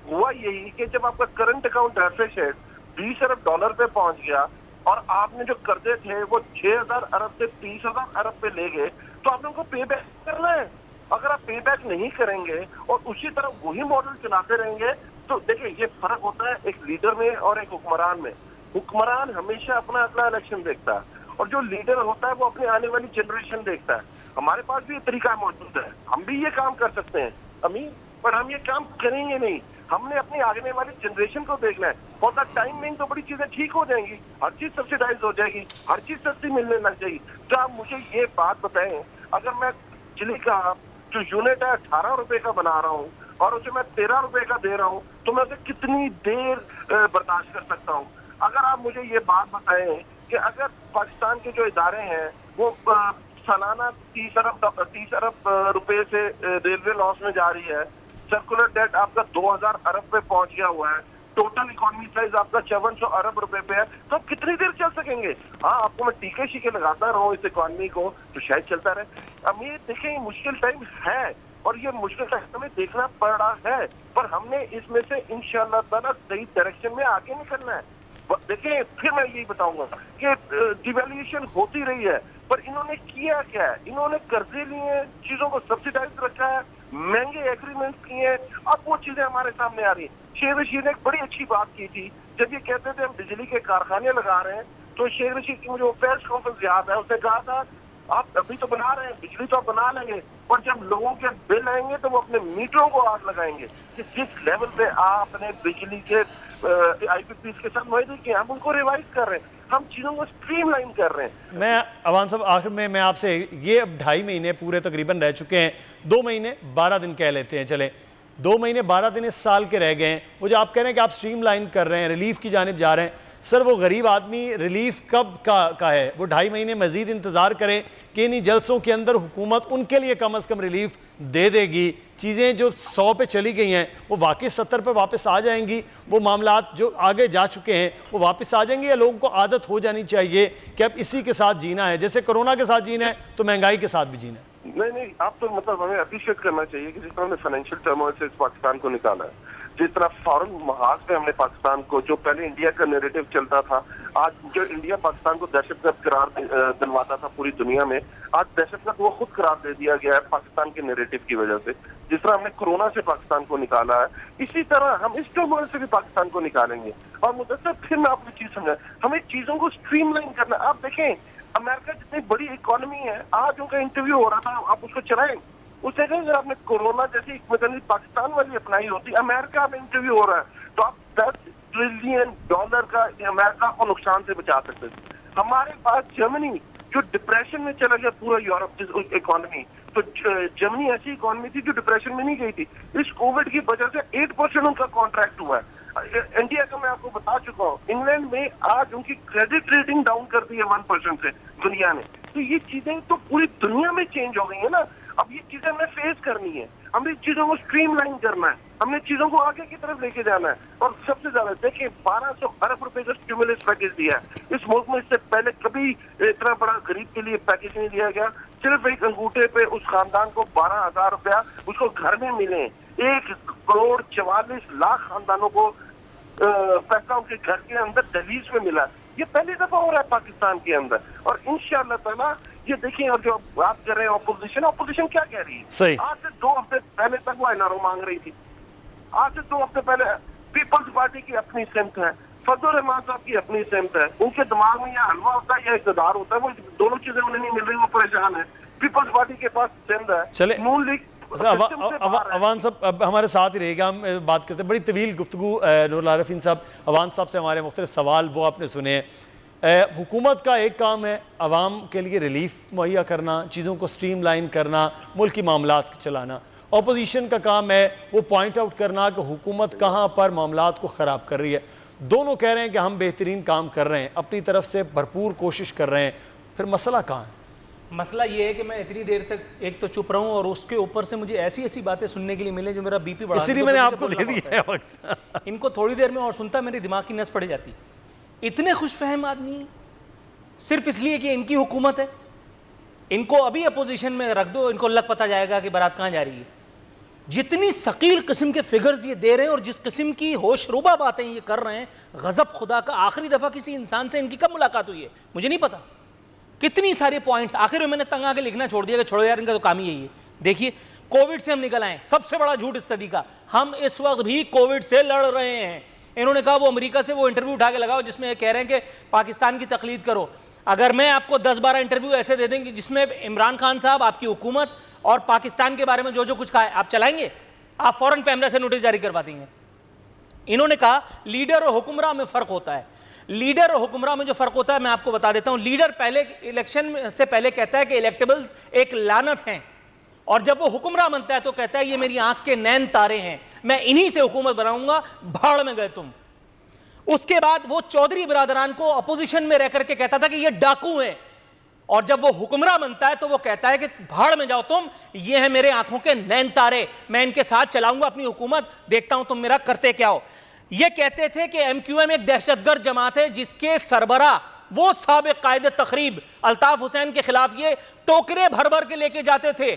हुआ यही कि जब आपका करंट अकाउंट डेफिसिट 20 अरब डॉलर पे पहुंच गया और आपने जो कर्जे थे वो 6,000 अरब से 30,000 अरब पे ले गए, तो आप लोगों को पे बैक करना है। अगर आप पे बैक नहीं करेंगे और उसी तरह वही मॉडल चलाते रहेंगे, तो देखिए ये फर्क होता है एक लीडर में और एक हुक्मरान में। हुक्मरान हमेशा अपना अगला इलेक्शन देखता है और जो लीडर होता है वो अपनी आने वाली जनरेशन देखता है। हमारे पास भी ये तरीका मौजूद है, हम भी ये काम कर सकते हैं अमीर, पर हम ये काम करेंगे नहीं। हमने अपनी आने वाली जनरेशन को देखना है। फॉर द टाइम में तो बड़ी चीजें ठीक हो जाएंगी, हर चीज सब्सिडाइज हो जाएगी, हर चीज सस्ती मिलने लग जाएगी। तो आप मुझे ये बात बताएं, अगर मैं बिजली का जो यूनिट है 18 रुपए का बना रहा हूँ और उसे मैं 13 रुपए का दे रहा हूँ, तो मैं उसे कितनी देर बर्दाश्त कर सकता हूँ? अगर आप मुझे ये बात बताएं कि अगर पाकिस्तान के जो इदारे हैं वो सालाना 30 अरब रुपए से रेलवे लॉस में जा रही है, सर्कुलर डेट आपका 2000 अरब पे पहुंच गया हुआ है, टोटल इकोनॉमी साइज आपका 5400 अरब रुपए पे है, तो आप कितनी देर चल सकेंगे? हाँ, आपको मैं टीके शीके लगाता रहूं इस इकोनॉमी को तो शायद चलता रहे। अमीर देखें, मुश्किल टाइम है और ये मुश्किल टाइम हमें देखना पड़ रहा है, पर हमने इसमें से इंशाअल्लाह ताला सही डायरेक्शन में आगे निकलना है। देखिए, फिर मैं यही बताऊंगा कि डिवैल्यूएशन होती रही है, पर इन्होंने किया क्या है? इन्होंने कर्जे लिए, चीजों को सब्सिडाइज रखा है, महंगे एग्रीमेंट किए हैं, अब वो चीजें हमारे सामने आ रही हैं। शेख रशीद ने एक बड़ी अच्छी बात की थी, जब ये कहते थे हम बिजली के कारखाने लगा रहे हैं, तो शेख रशीद की मुझे वो प्रेस कॉन्फ्रेंस याद है, उसने कहा था आप अभी तो बना रहे हैं, बिजली तो आप बना लेंगे, पर जब लोगों के बिल आएंगे तो वो अपने मीटरों को आग लगाएंगे कि जिस लेवल पे आपने बिजली के IPPs के साथ वायदे किए, हम उनको रिवाइज कर रहे हैं, हम चीजों को स्ट्रीमलाइन कर रहे हैं। मैं अवान साहब, आखिर में मैं आपसे, ये अब 2.5 महीने पूरे तकरीबन रह चुके हैं, 2 महीने 12 दिन कह लेते हैं, चले 2 महीने 12 दिन इस साल के रह गए हैं। वो जो आप कह रहे हैं कि आप स्ट्रीमलाइन कर रहे हैं, रिलीफ की जानिब जा रहे हैं, सर वो गरीब आदमी रिलीफ कब का है? वो 2.5 महीने मजीद इंतज़ार करे कि इन जलसों के अंदर हुकूमत उनके लिए कम अज़ कम रिलीफ दे देगी? चीज़ें जो 100 पे चली गई हैं वो वाकई 70 पे वापस आ जाएंगी? वो मामलात जो आगे जा चुके हैं वो वापस आ जाएंगे, या लोगों को आदत हो जानी चाहिए कि अब इसी के साथ जीना है, जैसे कोरोना के साथ जीना है तो महंगाई के साथ भी जीना है? नहीं, आप तो मतलब हमें अप्रिशिएट करना चाहिए कि जिस तरह हमने फाइनेंशियल टर्मोइल से इस पाकिस्तान को निकाला है, जिस तरह फॉरेन महाज पे हमने पाकिस्तान को, जो पहले इंडिया का नैरेटिव चलता था, आज जो इंडिया पाकिस्तान को दहशतगर्द करार दिलवाता था पूरी दुनिया में, आज दहशतगर्द वो खुद करार दे दिया गया है पाकिस्तान के नैरेटिव की वजह से। जिस तरह हमने कोरोना से पाकिस्तान को निकाला है, इसी तरह हम इस टर्मोइल से भी पाकिस्तान को निकालेंगे। और मुदस्सर, फिर मैं आपको चीज समझा, हमें चीजों को स्ट्रीमलाइन करना। आप देखें, अमेरिका जितनी बड़ी इकोनॉमी है, आज उनका इंटरव्यू हो रहा था, आप उसको चलाएं, उससे कहें अगर आपने कोरोना जैसी मेथड पाकिस्तान वाली अपनाई होती, अमेरिका में इंटरव्यू हो रहा है, तो आप 10 ट्रिलियन डॉलर का अमेरिका को नुकसान से बचा सकते थे। हमारे पास जर्मनी जो डिप्रेशन में चला गया, पूरा यूरोप इकोनॉमी, तो जर्मनी ऐसी इकोनॉमी थी जो डिप्रेशन में नहीं गई थी, इस कोविड की वजह से 8% उनका कॉन्ट्रैक्ट हुआ है। इंडिया का मैं आपको बता चुका हूँ, इंग्लैंड में आज उनकी क्रेडिट रेटिंग डाउन कर दी है 1% से दुनिया ने। तो ये चीजें तो पूरी दुनिया में चेंज हो गई है ना। अब ये चीजें हमें फेस करनी है, हमें चीजों को स्ट्रीमलाइन करना है, हमने चीजों को आगे की तरफ लेके जाना है। और सबसे ज्यादा देखिए, 1200 अरब रुपए का स्टिमुलस पैकेज दिया है इस मुल्क में, इससे पहले कभी इतना बड़ा गरीब के लिए पैकेज नहीं दिया गया। सिर्फ एक अंगूठे पे उस खानदान को 12,000 रुपया उसको घर में मिले। 1,44,00,000 खानदानों को पैसा उनके घर के अंदर दहलीज में मिला। ये पहली दफा हो रहा है पाकिस्तान के अंदर, और इंशाअल्लाह ताला ये देखिए। और जो बात कर रहे हैं ऑपोजिशन क्या कह रही है? सही। आज से 2 हफ्ते पहले तक वो एनआरओ मांग रही थी, आज से 2 हफ्ते पहले पीपल्स पार्टी की अपनी सिमत है, फजल रहमान साहब की अपनी सिमत है, उनके दिमाग में या हलवा होता है या इक़्तिदार होता है, वो दोनों चीजें उन्हें नहीं मिल रही, वो परेशान है। पीपल्स पार्टी के पास सिंध है, चले नून लीग अवान साहब अब हमारे साथ ही रहेगा, हम बात करते हैं। बड़ी तवील गुफ्तगू नूरुल आरिफीन साहब, अवान साहब से हमारे मुख्तलिफ सवाल वो आपने सुने। हुकूमत का एक काम है आवाम के लिए रिलीफ मुहैया करना, चीज़ों को स्ट्रीमलाइन करना, मुल्क की मामलात चलाना। अपोजिशन का काम है वो पॉइंट आउट करना कि हुकूमत कहाँ पर मामलात को ख़राब कर रही है। दोनों कह रहे हैं कि हम बेहतरीन काम कर रहे हैं, अपनी तरफ से भरपूर कोशिश कर रहे हैं, फिर मसला कहाँ है? मसला ये है कि मैं इतनी देर तक एक तो चुप रहूं और उसके ऊपर से मुझे ऐसी ऐसी बातें सुनने के लिए मिले जो मेरा बीपी बढ़ा, इसीलिए मैंने आपको दे दिया है वक्त। इनको थोड़ी देर में और सुनता मेरी दिमाग की नस पड़ जाती। इतने खुशफहम आदमी सिर्फ इसलिए कि इनकी हुकूमत है, इनको अभी अपोजिशन में रख दो, इनको लग पता जाएगा कि बारात कहाँ जा रही है। जितनी सकील किस्म के फिगर्स ये दे रहे हैं और जिस किस्म की होशरुबा बातें ये कर रहे हैं, गजब खुदा का। आखिरी दफ़ा किसी इंसान से इनकी कब मुलाकात हुई है मुझे नहीं पता। कितनी सारे पॉइंट्स आखिर में मैंने तंग आके लिखना छोड़ दिया कि छोड़ो यार, इनका तो काम ही यही है। देखिए, कोविड से हम निकल आए, सबसे बड़ा झूठ इस सदी का, हम इस वक्त भी कोविड से लड़ रहे हैं। इन्होंने कहा वो अमेरिका से वो इंटरव्यू उठा के लगाओ जिसमें ये कह रहे हैं कि पाकिस्तान की तकलीद करो। अगर मैं आपको 10-12 इंटरव्यू ऐसे दे देंगे जिसमें इमरान खान साहब आपकी हुकूमत और पाकिस्तान के बारे में जो जो कुछ कहा है आप चलाएंगे, आप फौरन पैमरा से नोटिस जारी करवा देंगे। इन्होंने कहा लीडर और हुक्मरान में फ़र्क होता है। लीडर और हुक्मरान में जो फ़र्क होता है मैं आपको बता देता हूं। लीडर पहले इलेक्शन से पहले कहता है कि इलेक्टेबल्स एक लानत हैं, और जब वो हुक्मरान बनता है तो कहता है ये मेरी आंख के नैन तारे हैं, मैं इन्हीं से हुकूमत बनाऊंगा, भाड़ में गए तुम। उसके बाद वो चौधरी बिरादरान को अपोजिशन में रह करके कहता था कि ये डाकू हैं, और जब वो हुक्मरान बनता है तो वो कहता है कि भाड़ में जाओ तुम, ये है मेरे आंखों के नैन तारे, मैं इनके साथ चलाऊंगा अपनी हुकूमत, देखता हूं तुम मेरा करते क्या हो। ये कहते थे कि एमक्यूएम एक दहशतगर्द जमात है जिसके सरबरा वो साबिक कायदे तकरीब अल्ताफ हुसैन के खिलाफ ये टोकरे भर भर के लेके जाते थे।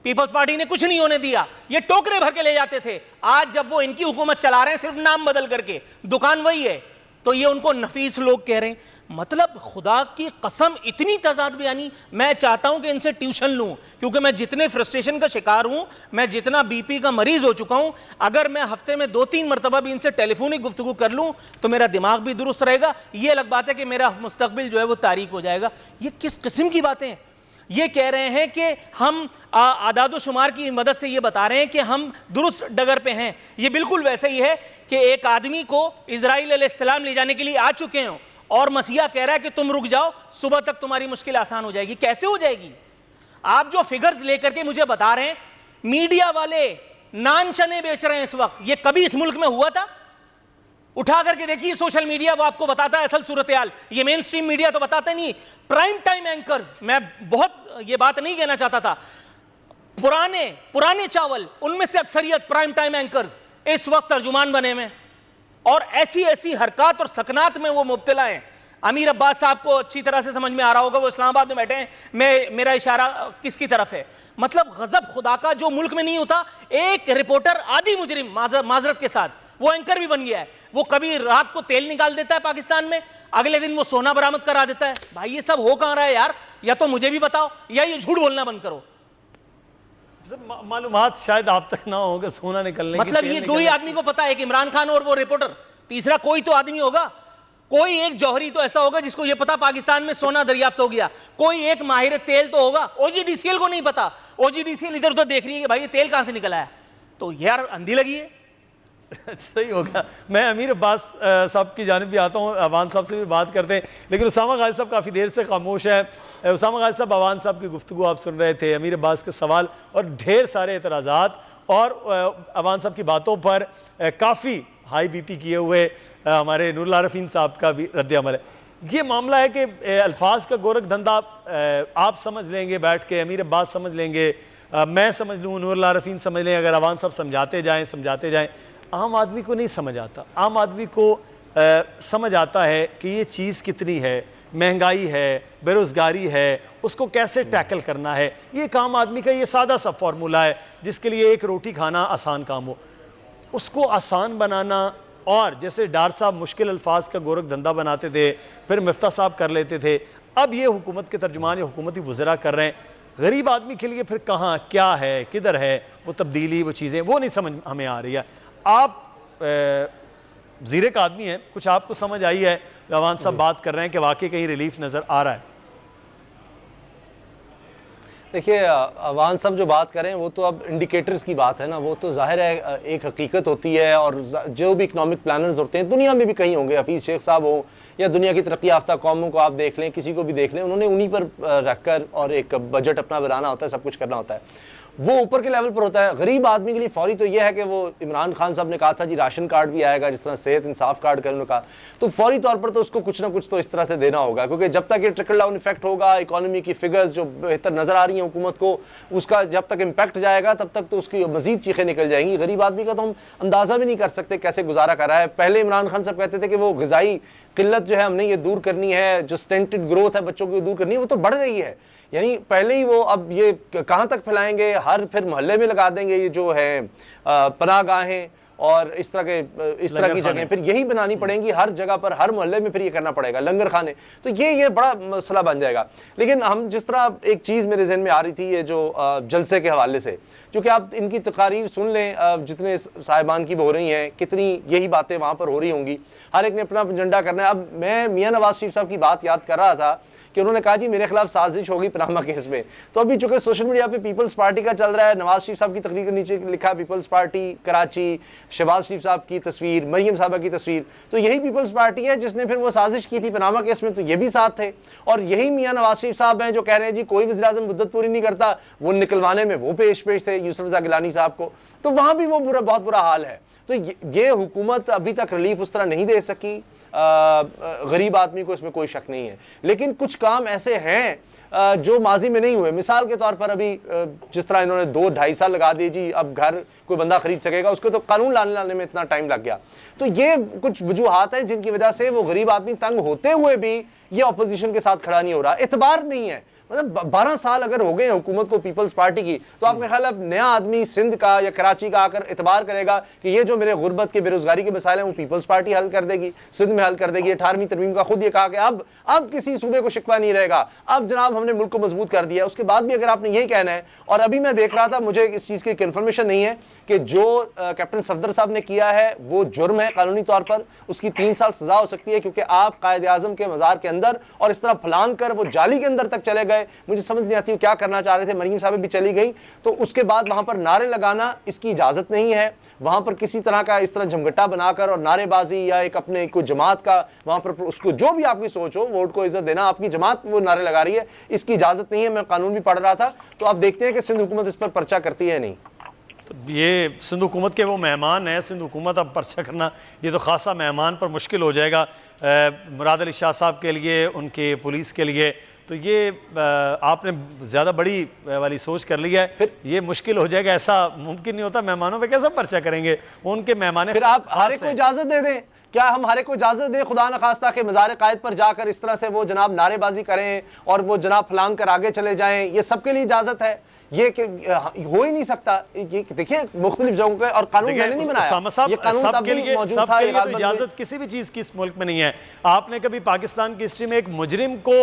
पीपल्स पार्टी ने कुछ नहीं होने दिया, ये टोकरे भर के ले जाते थे। आज जब वो इनकी हुकूमत चला रहे हैं सिर्फ नाम बदल करके, दुकान वही है, तो ये उनको नफीस लोग कह रहे हैं। मतलब खुदा की कसम इतनी तजाद बयानी। मैं चाहता हूं कि इनसे ट्यूशन लूं, क्योंकि मैं जितने फ्रस्ट्रेशन का शिकार हूं, मैं जितना बीपी का मरीज हो चुका हूं, अगर मैं हफ्ते में 2-3 मरतबा भी इनसे टेलीफोनिक गुफ्तगू कर लूं तो मेरा दिमाग भी दुरुस्त रहेगा। ये अलग बात है कि मेरा मुस्तकबिल जो है वो तारीक हो जाएगा। ये किस किस्म की बातें हैं? ये कह रहे हैं कि हम आदाद शुमार की मदद से ये बता रहे हैं कि हम दुरुस्त डगर पे हैं। ये बिल्कुल वैसे ही है कि एक आदमी को इजराइल अलैहिस्सलाम ले जाने के लिए आ चुके हैं और मसीहा कह रहा है कि तुम रुक जाओ, सुबह तक तुम्हारी मुश्किल आसान हो जाएगी। कैसे हो जाएगी? आप जो फिगर्स लेकर के मुझे बता रहे हैं, मीडिया वाले नान चने बेच रहे हैं इस वक्त, ये कभी इस मुल्क में हुआ था? उठा करके देखिए सोशल मीडिया, वो आपको बताता है असल सूरत हाल। ये मेन स्ट्रीम मीडिया तो बताते नहीं। प्राइम टाइम एंकर्स, मैं बहुत ये बात नहीं कहना चाहता था, पुराने चावल, उनमें से अक्सरियत प्राइम टाइम एंकर्स इस वक्त तर्जुमान बने में, और ऐसी ऐसी हरकत और सकनात में वो मुब्तला हैं। अमीर अब्बास साहब को अच्छी तरह से समझ में आ रहा होगा, वो इस्लामाबाद में बैठे हैं, मेरा इशारा किसकी तरफ है। मतलब गजब खुदा का जो मुल्क में नहीं होता। एक रिपोर्टर आदि मुजरिम, माजरत के साथ, वो एंकर भी बन गया है। वो कभी रात को तेल निकाल देता है पाकिस्तान में, अगले दिन वो सोना बरामद करा देता है। भाई ये सब हो कहां रहा है यार? या तो मुझे भी बताओ या ये झूठ बोलना बंद करो। मालूमात शायद आप तक ना होगा सोना निकलने मतलब की, ये दो ही आदमी को पता है कि इमरान खान और वो रिपोर्टर, तीसरा कोई तो आदमी होगा, कोई एक जौहरी तो ऐसा होगा जिसको ये पता पाकिस्तान में सोना दरियाफ्त हो गया, कोई एक माहिर तेल तो होगा। ओजीडीसीएल को नहीं पता, ओजीडीसीएल इधर उधर देख रही है कि भाई ये तेल कहां से निकला है। तो यार अंधी लगी है। सही होगा। मैं अमीर अब्बास साहब की जानिब भी आता हूँ, अवान साहब से भी बात करते हैं, लेकिन उसामा गाजी साहब काफ़ी देर से खामोश है। उसामा गाजी साहब, अवान साहब की गुफ्तगू आप सुन रहे थे, अमीर अब्बास के सवाल और ढेर सारे एतराज़ात, और अवान साहब की बातों पर काफ़ी हाई बीपी किए हुए हमारे नूरुल्लाह रफ़ीन साहब का भी रद्द-ए-अमल है। ये मामला है कि अल्फाज का गोरख धंधा आप समझ लेंगे बैठ के, अमीर अब्बास समझ लेंगे, मैं समझ लूँ, नूरुल्लाह रफ़ीन समझ लें, अगर अवान साहब समझाते जाएँ, आम आदमी को नहीं समझ आता। आम आदमी को समझ आता है कि ये चीज़ कितनी है, महंगाई है, बेरोज़गारी है, उसको कैसे टैकल करना है। ये एक आम आदमी का ये सादा सा फार्मूला है जिसके लिए एक रोटी खाना आसान काम हो, उसको आसान बनाना। और जैसे डार साहब मुश्किल अल्फाज का गोरख धंधा बनाते थे, फिर मिफ्ता साहब कर लेते थे, अब ये हुकूमत के तर्जुमान या हुकूमती वज़रा कर रहे हैं। गरीब आदमी के लिए फिर कहाँ क्या है, किधर है वो तब्दीली, वो चीज़ें वो नहीं समझ हमें आ रही है। आप ज़ीरे का आदमी हैं, कुछ आपको समझ आई है? अवान साहब बात कर रहे हैं कि वाकई कहीं रिलीफ नज़र आ रहा है। देखिए, अवान साहब जो बात करें वो तो अब इंडिकेटर्स की बात है ना, वो तो जाहिर है एक हकीकत होती है। और जो भी इकनॉमिक प्लानर्स होते हैं दुनिया में भी कहीं होंगे, हफीज़ शेख साहब हो या दुनिया की तरक्की याफ्ता कौमों को आप देख लें, किसी को भी देख लें, उन्होंने उन्हीं पर रख कर और एक बजट अपना बनाना होता है, सब कुछ करना होता है। वो ऊपर के लेवल पर होता है। गरीब आदमी के लिए फौरी तो ये है कि वो इमरान खान साहब ने कहा था जी राशन कार्ड भी आएगा, जिस तरह सेहत इंसाफ कार्ड का उन्होंने कहा, तो फौरी तौर पर तो उसको कुछ ना कुछ तो इस तरह से देना होगा, क्योंकि जब तक ये ट्रिकल डाउन इफेक्ट होगा, इकोनॉमी की फिगर्स जो बेहतर नजर आ रही हैं हुकूमत को, उसका जब तक इम्पैक्ट जाएगा तब तक तो उसकी मजीद चीखें निकल जाएंगी। गरीब आदमी का तो हम अंदाजा भी नहीं कर सकते कैसे गुजारा कर रहा है। पहले इमरान खान साहब कहते थे कि वो ग़िज़ाई किल्लत जो है हमने ये दूर करनी है, जो स्टेंटेड ग्रोथ है बच्चों की दूर करनी है, वो तो बढ़ रही है। यानी पहले ही वो अब ये कहाँ तक फैलाएंगे, हर फिर मोहल्ले में लगा देंगे ये जो है पनाहगाहें और इस तरह की जगह फिर यही बनानी पड़ेंगी हर जगह पर, हर मोहल्ले में फिर ये करना पड़ेगा, लंगर खाने। तो ये बड़ा मसला बन जाएगा। लेकिन हम जिस तरह एक चीज़ मेरे जहन में आ रही थी ये जो जलसे के हवाले से, क्योंकि आप इनकी तकारीर सुन लें जितने साहिबान की हो रही हैं, कितनी यही बातें वहाँ पर हो रही होंगी, हर एक ने अपना एजेंडा करना है। अब मैं मियाँ नवाज शरीफ साहब की बात याद कर रहा था कि उन्होंने कहा जी मेरे खिलाफ साजिश होगी पनामा केस में। तो अभी चूंकि सोशल मीडिया पे पीपल्स पार्टी का चल रहा है, नवाज शरीफ साहब की तकरीर के नीचे लिखा पीपल्स पार्टी कराची, शहबाज शरीफ साहब की तस्वीर, मरियम साहबा की तस्वीर, तो यही पीपल्स पार्टी है जिसने फिर वो साजिश की थी पनामा केस में, तो ये भी साथ थे। और यही मियाँ नवाज शरीफ साहब हैं जो कह रहे हैं जी कोई वज़ीर आज़म मुद्दत पूरी नहीं करता, वो निकलवाने में वो पेश थे यूसुफ रज़ा गिलानी साहब को, तो वहाँ भी वो बहुत बुरा हाल है। तो ये हुकूमत अभी तक रिलीफ उस तरह नहीं दे सकी गरीब आदमी को, इसमें कोई शक नहीं है। लेकिन कुछ काम ऐसे हैं जो माजी में नहीं हुए। मिसाल के तौर पर अभी जिस तरह इन्होंने 2-2.5 साल लगा दिए जी अब घर कोई बंदा खरीद सकेगा, उसको तो कानून लाने में इतना टाइम लग गया। तो ये कुछ वजूहात हैं जिनकी वजह से वो गरीब आदमी तंग होते हुए भी ये अपोजिशन के साथ खड़ा नहीं हो रहा। एतबार नहीं है, मतलब 12 साल अगर हो गए हुकूमत को पीपल्स पार्टी की, तो आपका ख्याल अब नया आदमी सिंध का या कराची का आकर एतबार करेगा कि ये जो मेरे गुर्बत के बेरोजगारी के मसाइल हैं वो पीपल्स पार्टी हल कर देगी, सिंध में हल कर देगी। 18वीं तरमीम का खुद ये कहा कि अब किसी सूबे को शिकवा नहीं रहेगा, अब जनाब हमने मुल्क को मजबूत कर दिया। उसके बाद भी अगर आपने यही कहना है, और अभी मैं देख रहा था, मुझे इस चीज़ की कंफर्मेशन नहीं है कि जो कैप्टन सफदर साहब ने किया है वो जुर्म है कानूनी तौर पर, उसकी 3 साल सजा हो सकती है, क्योंकि आप कायद आज़म के मज़ार के अंदर और इस तरह फलान कर वो जाली के अंदर तक चले गए। मुझे समझ नहीं आती वो क्या करना चाह रहे थे। मरीम साहब भी चली गई, तो उसके बाद वहां पर नारे लगाना इसकी इजाजत नहीं है। वहां पर किसी तरह का इस तरह झमघटा बनाकर और नारेबाजी या एक अपने कोई जमात का वहां पर उसको जो भी आपकी सोच हो, वोट को इज्जत देना, आपकी जमात वो नारे लगा रही है, इसकी इजाजत नहीं है। मैं कानून भी पढ़ रहा था, तो आप देखते हैं कि सिंध हुकूमत इस पर पर्चा करती है नहीं। तो ये सिंध हुकूमत के वो मेहमान हैं, सिंध हुकूमत अब पर्चा करना ये तो खासा मेहमान पर मुश्किल हो जाएगा मुराद अली शाह साहब के लिए, उनके पुलिस के लिए। तो ये आपने ज़्यादा बड़ी वाली सोच कर ली है, फिर ये मुश्किल हो जाएगा, ऐसा मुमकिन नहीं होता। मेहमानों पे कैसा पर्चा करेंगे, उनके मेहमान फिर आप हर एक को इजाज़त दे दें। क्या हम हर एक को इजाज़त दें खुदा न खास्ता कि मज़ार कायद पर जाकर इस तरह से वो जनाब नारेबाजी करें और वो जनाब फलांग कर आगे चले जाएं? ये सबके लिए इजाज़त है? ये हो ही नहीं सकता। ये देखिए मुख्तलिफ जगहों के, और कानून मैंने नहीं बनाया, ये कानून तब भी मौजूद था। इजाज़त किसी भी चीज़ की इस मुल्क में नहीं है। आपने कभी पाकिस्तान की हिस्ट्री में एक मुजरिम को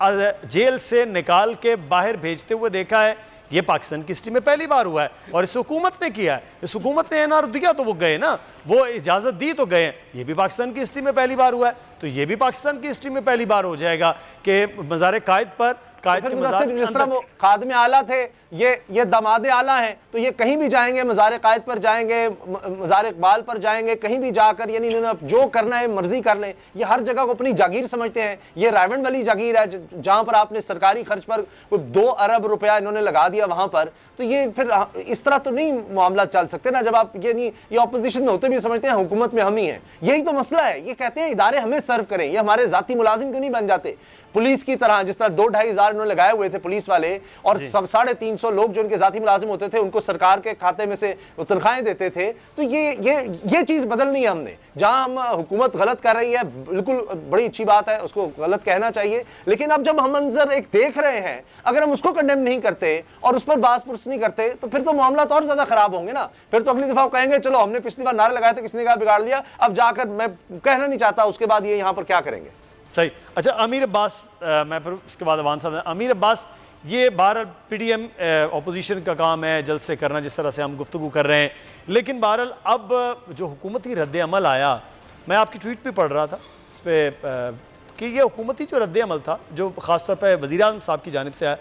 जेल से निकाल के बाहर भेजते हुए देखा है? ये पाकिस्तान की हिस्ट्री में पहली बार हुआ है, और इस हुकूमत ने किया है। इस हुकूमत ने एनआर दिया तो वो गए ना, वो इजाज़त दी तो गए। ये भी पाकिस्तान की हिस्ट्री में पहली बार हुआ है, तो ये भी पाकिस्तान की हिस्ट्री में पहली बार हो जाएगा कि मज़ार कायद पर जिस तरह वो खादमे आला थे, ये दमादे आला हैं, तो ये कहीं भी जाएंगे, मज़ार कायद पर जाएंगे, मज़ार इकबाल पर जाएंगे, कहीं भी जाकर यानी इन्होंने जो करना है मर्जी कर लें। ये हर जगह को अपनी जागीर समझते हैं। ये रावण वाली जागीर है जहाँ पर आपने सरकारी खर्च पर 2 अरब रुपया इन्होंने लगा दिया वहाँ पर। तो ये फिर इस तरह तो नहीं मामला चल सकते ना, जब आप ये ऑपोजिशन में होते भी समझते हैं हुकूमत में हम ही हैं। यही तो मसला है। ये कहते हैं इदारे हमें सर्व करें, ये हमारे जाती मुलाजिम क्यों नहीं बन जाते? पुलिस की तरह जिस तरह 2-2.5 हज़ार इन्होंने लगाए हुए थे पुलिस वाले, और 350 लोग जो उनके जाती मुलाजिम होते थे उनको सरकार के खाते में से वो तनख्वाहें देते थे। तो ये चीज़ बदलनी है हमने। जहां हम हुकूमत गलत कर रही है, बिल्कुल बड़ी अच्छी बात है, उसको गलत कहना चाहिए, लेकिन अब जब हम मंजर एक देख रहे हैं, अगर हम उसको कंडेम नहीं करते और उस पर बास पुरस नहीं करते, तो फिर तो मामला और ज्यादा खराब होंगे ना। फिर तो अगली दफा कहेंगे चलो हमने पिछली बार नारे लगाए थे, किसने कहा बिगाड़ दिया, अब जाकर मैं कहना नहीं चाहता उसके बाद ये यहाँ पर क्या करेंगे। सही। अच्छा, अमीर अब्बास, मैं फिर उसके बाद अवान साहब। अमीर अब्बास, ये बहरहाल पीडीएम अपोजिशन का काम है जलसे करना, जिस तरह से हम गुफ्तगू कर रहे हैं, लेकिन बहरहाल अब जो हुकूमती रद्द अमल आया, मैं आपकी ट्वीट पे पढ़ रहा था उस पर कि ये हुकूमती जो रद्द अमल था, जो ख़ासतौर पर वज़ीर आज़म साहब की जानिब से आया,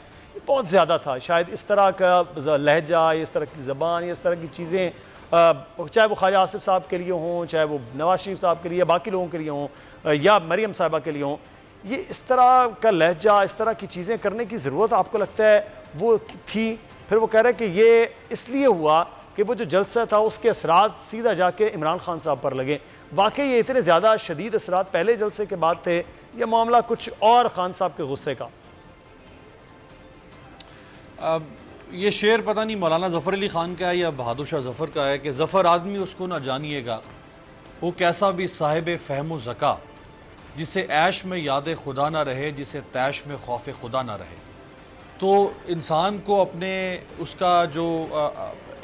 बहुत ज़्यादा था। शायद इस तरह का लहजा, इस तरह की ज़बान, इस तरह की चीज़ें, चाहे वो ख्वाजा आसिफ साहब के लिए हों, चाहे वो नवाज शरीफ साहब के लिए, बाकी लोगों के लिए हों, या मरियम साहिबा के लिए हों, ये इस तरह का लहजा, इस तरह की चीज़ें करने की ज़रूरत आपको लगता है वो थी? फिर वो कह रहा है कि ये इसलिए हुआ कि वो जो जलसा था उसके असरात सीधा जाके इमरान खान साहब पर लगे। वाकई ये इतने ज़्यादा शदीद असरात पहले जलसे के बाद थे, या मामला कुछ और खान साहब के गुस्से का? ये शेर पता नहीं मौलाना ज़फ़र अली ख़ान का है या बहादुर शाह ज़फ़र का है कि ज़फ़र आदमी उसको ना जानिएगा, वो कैसा भी साहिब फ़हम ज़का, जिसे ऐश में याद खुदा ना रहे, जिसे तैश में खौफ खुदा ना रहे। तो इंसान को अपने उसका जो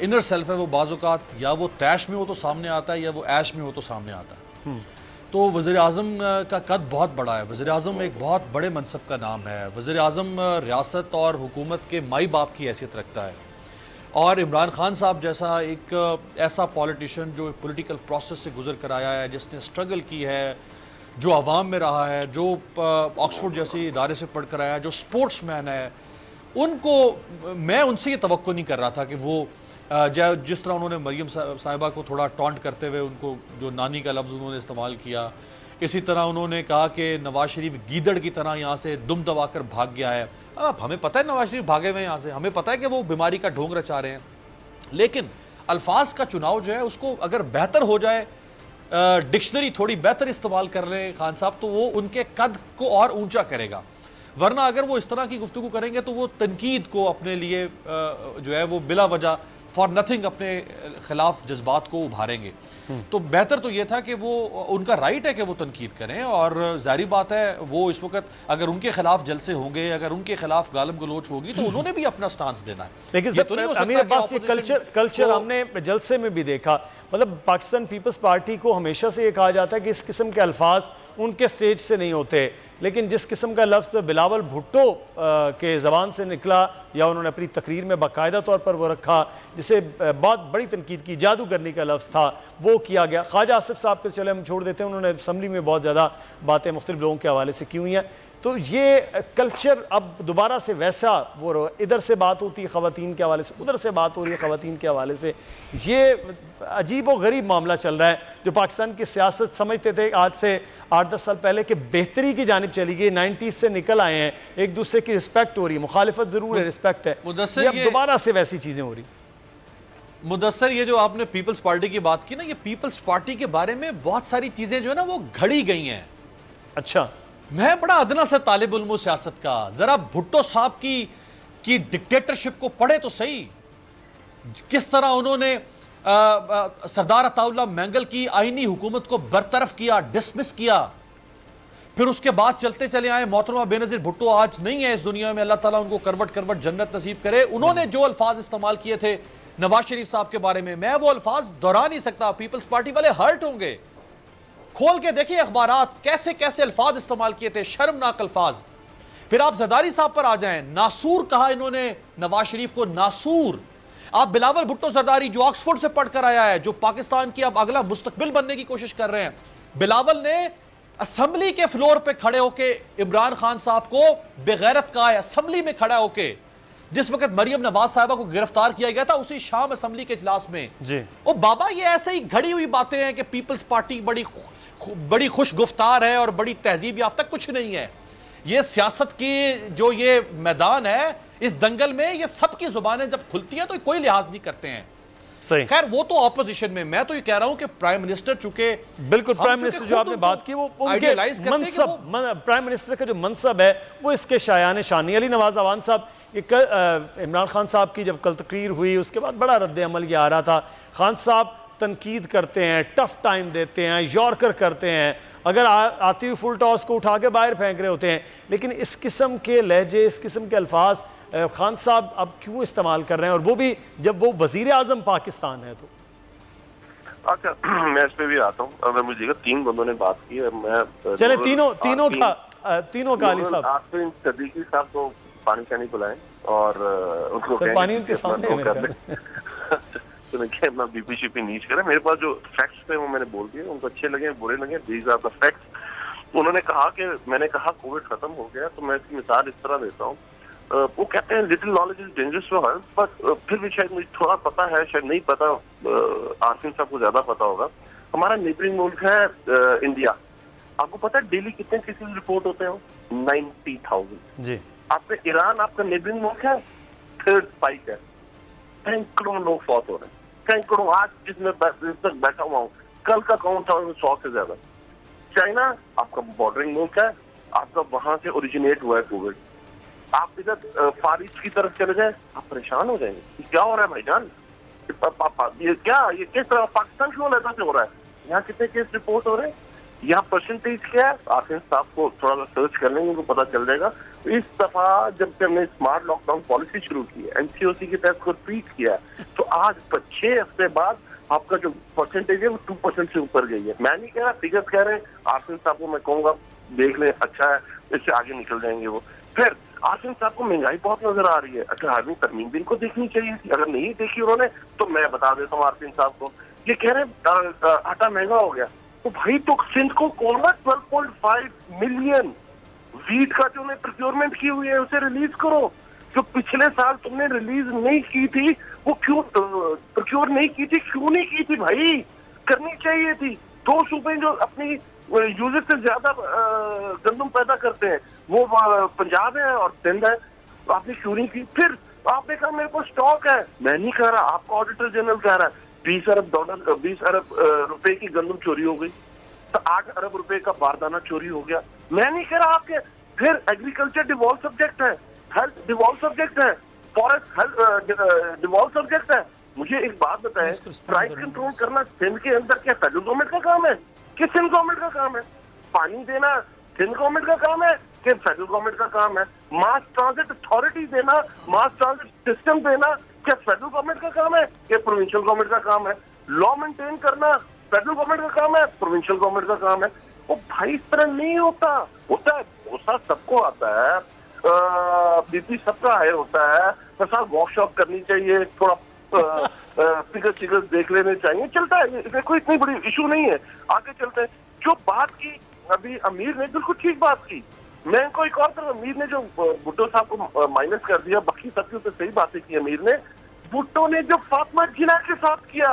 इनर सेल्फ है वो बाज़-औक़ात या वो तैश में हो तो सामने आता है या वो ऐश में हो तो सामने आता है। तो वज़ीर-ए-आज़म का कद बहुत बड़ा है। वज़ीर-ए-आज़म एक बहुत बड़े मनसब का नाम है। वज़ीर-ए-आज़म रियासत और हुकूमत के माई बाप की हैसियत रखता है, और इमरान खान साहब जैसा एक ऐसा पॉलिटिशियन जो पॉलिटिकल प्रोसेस से गुजर कर आया है, जिसने स्ट्रगल की है, जो आवाम में रहा है, जो ऑक्सफोर्ड जैसे इदारे से पढ़ कर आया है, जो स्पोर्ट्स मैन है, उनको मैं उनसे ये तवक्को नहीं कर रहा था कि वो जिस तरह उन्होंने मरियम साहिबा को थोड़ा टॉन्ट करते हुए उनको जो नानी का लफ्ज़ उन्होंने इस्तेमाल किया, इसी तरह उन्होंने कहा कि नवाज शरीफ गीदड़ की तरह यहाँ से दुम दबा कर भाग गया है। अब हमें पता है नवाज शरीफ भागे हुए हैं यहाँ से, हमें पता है कि वो बीमारी का ढोंग रचा रहे हैं, लेकिन अल्फाज का चुनाव जो है उसको अगर बेहतर हो जाए, डिक्शनरी थोड़ी बेहतर इस्तेमाल कर लें खान साहब, तो वो उनके कद को और ऊंचा करेगा। वरना अगर वो इस तरह की गुफ्तगू करेंगे तो वो तनकीद को अपने लिए जो है वो बिला वजह फॉर नथिंग अपने खिलाफ जज्बात को उभारेंगे। तो बेहतर तो ये था कि वो उनका राइट है कि वो तनकीद करें, और जाहिर बात है वो इस वक्त अगर उनके खिलाफ जलसे होंगे, अगर उनके खिलाफ गालिब गलोच होगी, तो उन्होंने भी अपना स्टांस देना है। लेकिन ये तो नहीं हो सकता अमीर अब्बास, ये कल्चर हमने जलसे में भी देखा। मतलब पाकिस्तान पीपल्स पार्टी को हमेशा से ये कहा जाता है कि इस किस्म के अल्फाज उनके स्टेज से नहीं होते, लेकिन जिस किस्म का लफ्ज़ बिलावल भुट्टो के ज़बान से निकला, या उन्होंने अपनी तकरीर में बाकायदा तौर पर वो रखा, जिसे बहुत बड़ी तनकीद की, जादूगरनी का लफ्ज़ था, वो किया गया। ख्वाजा आसिफ साहब के चले हम छोड़ देते हैं, उन्होंने असम्बली में बहुत ज़्यादा बातें मुख्तलिफ लोगों के हवाले से की हुई हैं। तो ये कल्चर अब दोबारा से वैसा वो इधर से बात होती है ख़वातीन के हवाले से, उधर से बात हो रही है ख़वातीन के हवाले से। ये अजीब व गरीब मामला चल रहा है। जो पाकिस्तान की सियासत समझते थे आज से 8-10 साल पहले कि बेहतरी की जानिब चली गई, 90s से निकल आए हैं, एक दूसरे की रिस्पेक्ट हो रही है, मुखालिफत ज़रूर है, रिस्पेक्ट है, ये अब दोबारा से वैसी चीज़ें हो रही। मुदस्सर, ये जो आपने पीपल्स पार्टी की बात की ना, ये पीपल्स पार्टी के बारे में बहुत सारी चीज़ें जो है ना वो घड़ी गई हैं। अच्छा, मैं बड़ा अदना से तालिब उल्म सियासत का, जरा भुट्टो साहब की डिक्टेटरशिप को पढ़े तो सही। किस तरह उन्होंने सरदार अताउल्लाह मैंगल की आईनी हुकूमत को बरतरफ किया, डिसमिस किया, फिर उसके बाद चलते चले आए। मोहतरमा बेनज़ीर भुट्टो आज नहीं है इस दुनिया में, अल्लाह ताला उनको करवट करवट जन्नत नसीब करे। उन्होंने जो अल्फाज इस्तेमाल किए थे नवाज शरीफ साहब के बारे में, मैं वो अल्फाज दोहरा नहीं सकता। पीपल्स पार्टी वाले हर्ट होंगे, खोल के देखिए अखबारात, कैसे कैसे अल्फाज इस्तेमाल किए थे, शर्मनाक अल्फाज। फिर आप जरदारी साहब पर आ जाएं, नासूर कहा इन्होंने नवाज शरीफ को, नासूर। आप बिलावल भुट्टो जरदारी जो ऑक्सफोर्ड से पढ़कर आया है, जो पाकिस्तान की अब अगला मुस्तकबिल बनने की कोशिश कर रहे हैं, बिलावल ने असेंबली के फ्लोर पे खड़े होके इमरान खान साहब को बेगैरत कहा है। असेंबली में खड़ा होके, जिस वक्त मरियम नवाज साहिबा को गिरफ्तार किया गया था, उसी शाम असेंबली के इजलास में जी। ओ बाबा, ये ऐसे ही घड़ी हुई बातें हैं कि पीपल्स पार्टी बड़ी खुश गुफ्तार है और बड़ी तहजीब याफ्ता, कुछ नहीं है। ये सियासत की जो ये मैदान है, इस दंगल में ये सबकी जुबानें जब खुलती हैं तो कोई लिहाज नहीं करते हैं। सही, खैर वो तो ऑपोजिशन में, मैं तो ये कह रहा हूं कि प्राइम मिनिस्टर चूंकि बिल्कुल प्राइम मिनिस्टर जो आपने बात की वो उनके मनसब, प्राइम मिनिस्टर का जो मनसब है वो इसके शायान शानी। अली नवाज अवान साहब, इमरान खान साहब की जब कल तकरीर हुई उसके बाद बड़ा रद्द अमल ये आ रहा था, खान साहब तनकीद करते हैं, टफ टाइम देते हैं, यॉर्कर करते हैं, अगर आती हुई फुल टॉस को उठा के बाहर फेंक रहे होते हैं, लेकिन इस किस्म के लहजे, इस किस्म के अल्फाज खान साहब अब क्यों इस्तेमाल कर रहे हैं, और वो भी जब वो वजीर आजम पाकिस्तान है। तो अच्छा, मैं इस पे भी आता हूँ। अगर मुझे 3 बंदों ने बात की है, मैं चले तीनों का अली साहब, आसिम सदीकी साहब को पानी शानी पिलाएं और उनको पानी उनके सामने अपना बीपी शिपी नीच करें। मेरे पास जो फैक्ट्स थे वो मैंने बोल दिए, उनको अच्छे लगे बुरे लगे, दीज आर द फैक्ट्स। उन्होंने कहा कि मैंने कहा कोविड खत्म हो गया, तो मैं इसकी मिसाल इस तरह देता हूँ। वो कहते हैं little knowledge is dangerous for health, but फिर भी शायद मुझे थोड़ा पता है, शायद नहीं पता, आसिम साहब को ज्यादा पता होगा। हमारा नेबरिंग मुल्क है इंडिया। आपको पता है डेली कितने केसेस रिपोर्ट होते हैं? 90,000 जी। आपका ईरान आपका नेबरिंग मुल्क है, 3rd स्पाइक है, सैकड़ों लोग फौत हो रहे हैं, सैकड़ों। आज जिस तक बैठा हुआ हूँ, कल का काउंट था 100 से ज्यादा। चाइना आपका बॉर्डरिंग मुल्क है, आपका वहां से ओरिजिनेट हुआ है कोविड। आप इधर फार ईस्ट की तरफ चले जाए, आप परेशान हो जाएंगे कि क्या हो रहा है भाईजान, ये किस तरह पाकिस्तान क्यों लगा से हो रहा है, यहाँ कितने केस रिपोर्ट हो रहे हैं, यहाँ परसेंटेज क्या है। आखिर साहब को थोड़ा सा सर्च कर लेंगे, उनको पता चल जाएगा। इस दफा जब से हमने स्मार्ट लॉकडाउन पॉलिसी शुरू की है, एनसीओसी के तहत को ट्वीट किया, तो आज 6 हफ्ते बाद आपका जो परसेंटेज है वो 2% से ऊपर गई है। मैं नहीं कह रहा, फिगर्स कह रहे हैं। आसिम साहब को मैं कहूंगा देख लें, अच्छा है, इससे आगे निकल जाएंगे वो। फिर आसिम साहब को महंगाई बहुत नजर आ रही है, 18वीं तरमीम भी इनको देखनी चाहिए थी, अगर नहीं देखी उन्होंने तो मैं बता देता हूँ आसिम साहब को। ये कह रहे हैं आटा महंगा हो गया, तो भाई तो सिंध को कौन 12.5 मिलियन वीट का जो उन्हें प्रोक्योरमेंट की हुई है उसे रिलीज करो। जो पिछले साल तुमने रिलीज नहीं की थी वो क्यों प्रोक्योर नहीं की थी, क्यों नहीं की थी भाई, करनी चाहिए थी। 2 सूबे जो अपनी यूजेस से ज्यादा गंदम पैदा करते हैं वो पंजाब है और सिंध है, तो आपने क्यों नहीं की। फिर आपने कहा मेरे पास स्टॉक है, मैं नहीं कह रहा, आपका ऑडिटर जनरल कह रहा है 20 अरब रुपए की गंदम चोरी हो गई, तो 8 अरब रुपए का बारदाना चोरी हो गया। मैं नहीं कह रहा आपके। फिर एग्रीकल्चर डिवॉल्व सब्जेक्ट है, हेल्थ डिवॉल्व सब्जेक्ट है, फॉरेस्ट डिवॉल्व सब्जेक्ट है। मुझे एक बात बताएं, प्राइस कंट्रोल करना सिंध के अंदर क्या फेडरल गवर्नमेंट का काम है कि सिंध गवर्नमेंट का काम है? पानी देना सिंध गवर्नमेंट का काम है कि फेडरल गवर्नमेंट का काम है? मास ट्रांजिट अथॉरिटी देना, मास ट्रांजिट सिस्टम देना क्या फेडरल गवर्नमेंट का काम है कि प्रोविंशियल गवर्नमेंट का काम है? लॉ मेंटेन करना फेडरल गवर्नमेंट का काम है, प्रोविंशियल गवर्नमेंट का काम है? वो भाई इस तरह नहीं होता है। गुस्सा सबको आता है, बीपी सबका हाई होता है, तो साहब वर्कशॉप करनी चाहिए, थोड़ा फिगर्स देख लेने चाहिए, चलता है, कोई इतनी बड़ी इशू नहीं है। आगे चलते हैं। जो बात की अभी अमीर ने, बिल्कुल ठीक बात की। मैं इनको एक और तरफ, अमीर ने जो भुट्टो साहब को माइनस कर दिया, बाकी सबकी तो सही बातें की अमीर ने। भुट्टो ने जो फातिमा जिन्ना के साथ किया,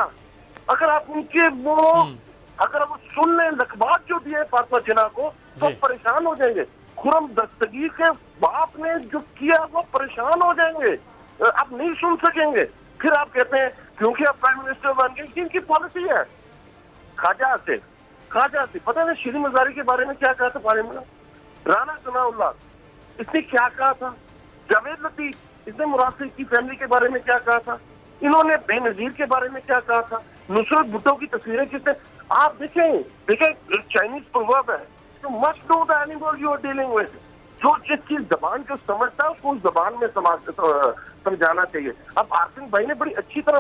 अगर आप उनके वो अगर आप सुन लें लकबात जो दिए फातिमा जिन्ना को, तो परेशान हो जाएंगे। खुरम दस्तगीर के बाप ने जो किया वो परेशान हो जाएंगे, आप नहीं सुन सकेंगे। फिर आप कहते हैं क्योंकि आप प्राइम मिनिस्टर बन गए, इनकी पॉलिसी है। खाजा से पता है शीरी मजारी के बारे में क्या कहा था पार्लियामेंट में? राना सनाउल्लाह इसने क्या कहा था? जावेद लतीफ इसने मुराद सिंह की फैमिली के बारे में क्या कहा था? इन्होंने बेनजीर के बारे में क्या कहा था? नुसरत भुट्टो की तस्वीरें किसने? आप देखें चाइनीज प्रोवर्ब है, You must know the animal you are dealing with. जो जिस चीज जबान को समझता है उसको उस जबान में समझाना चाहिए। अब आसिम भाई ने बड़ी अच्छी तरह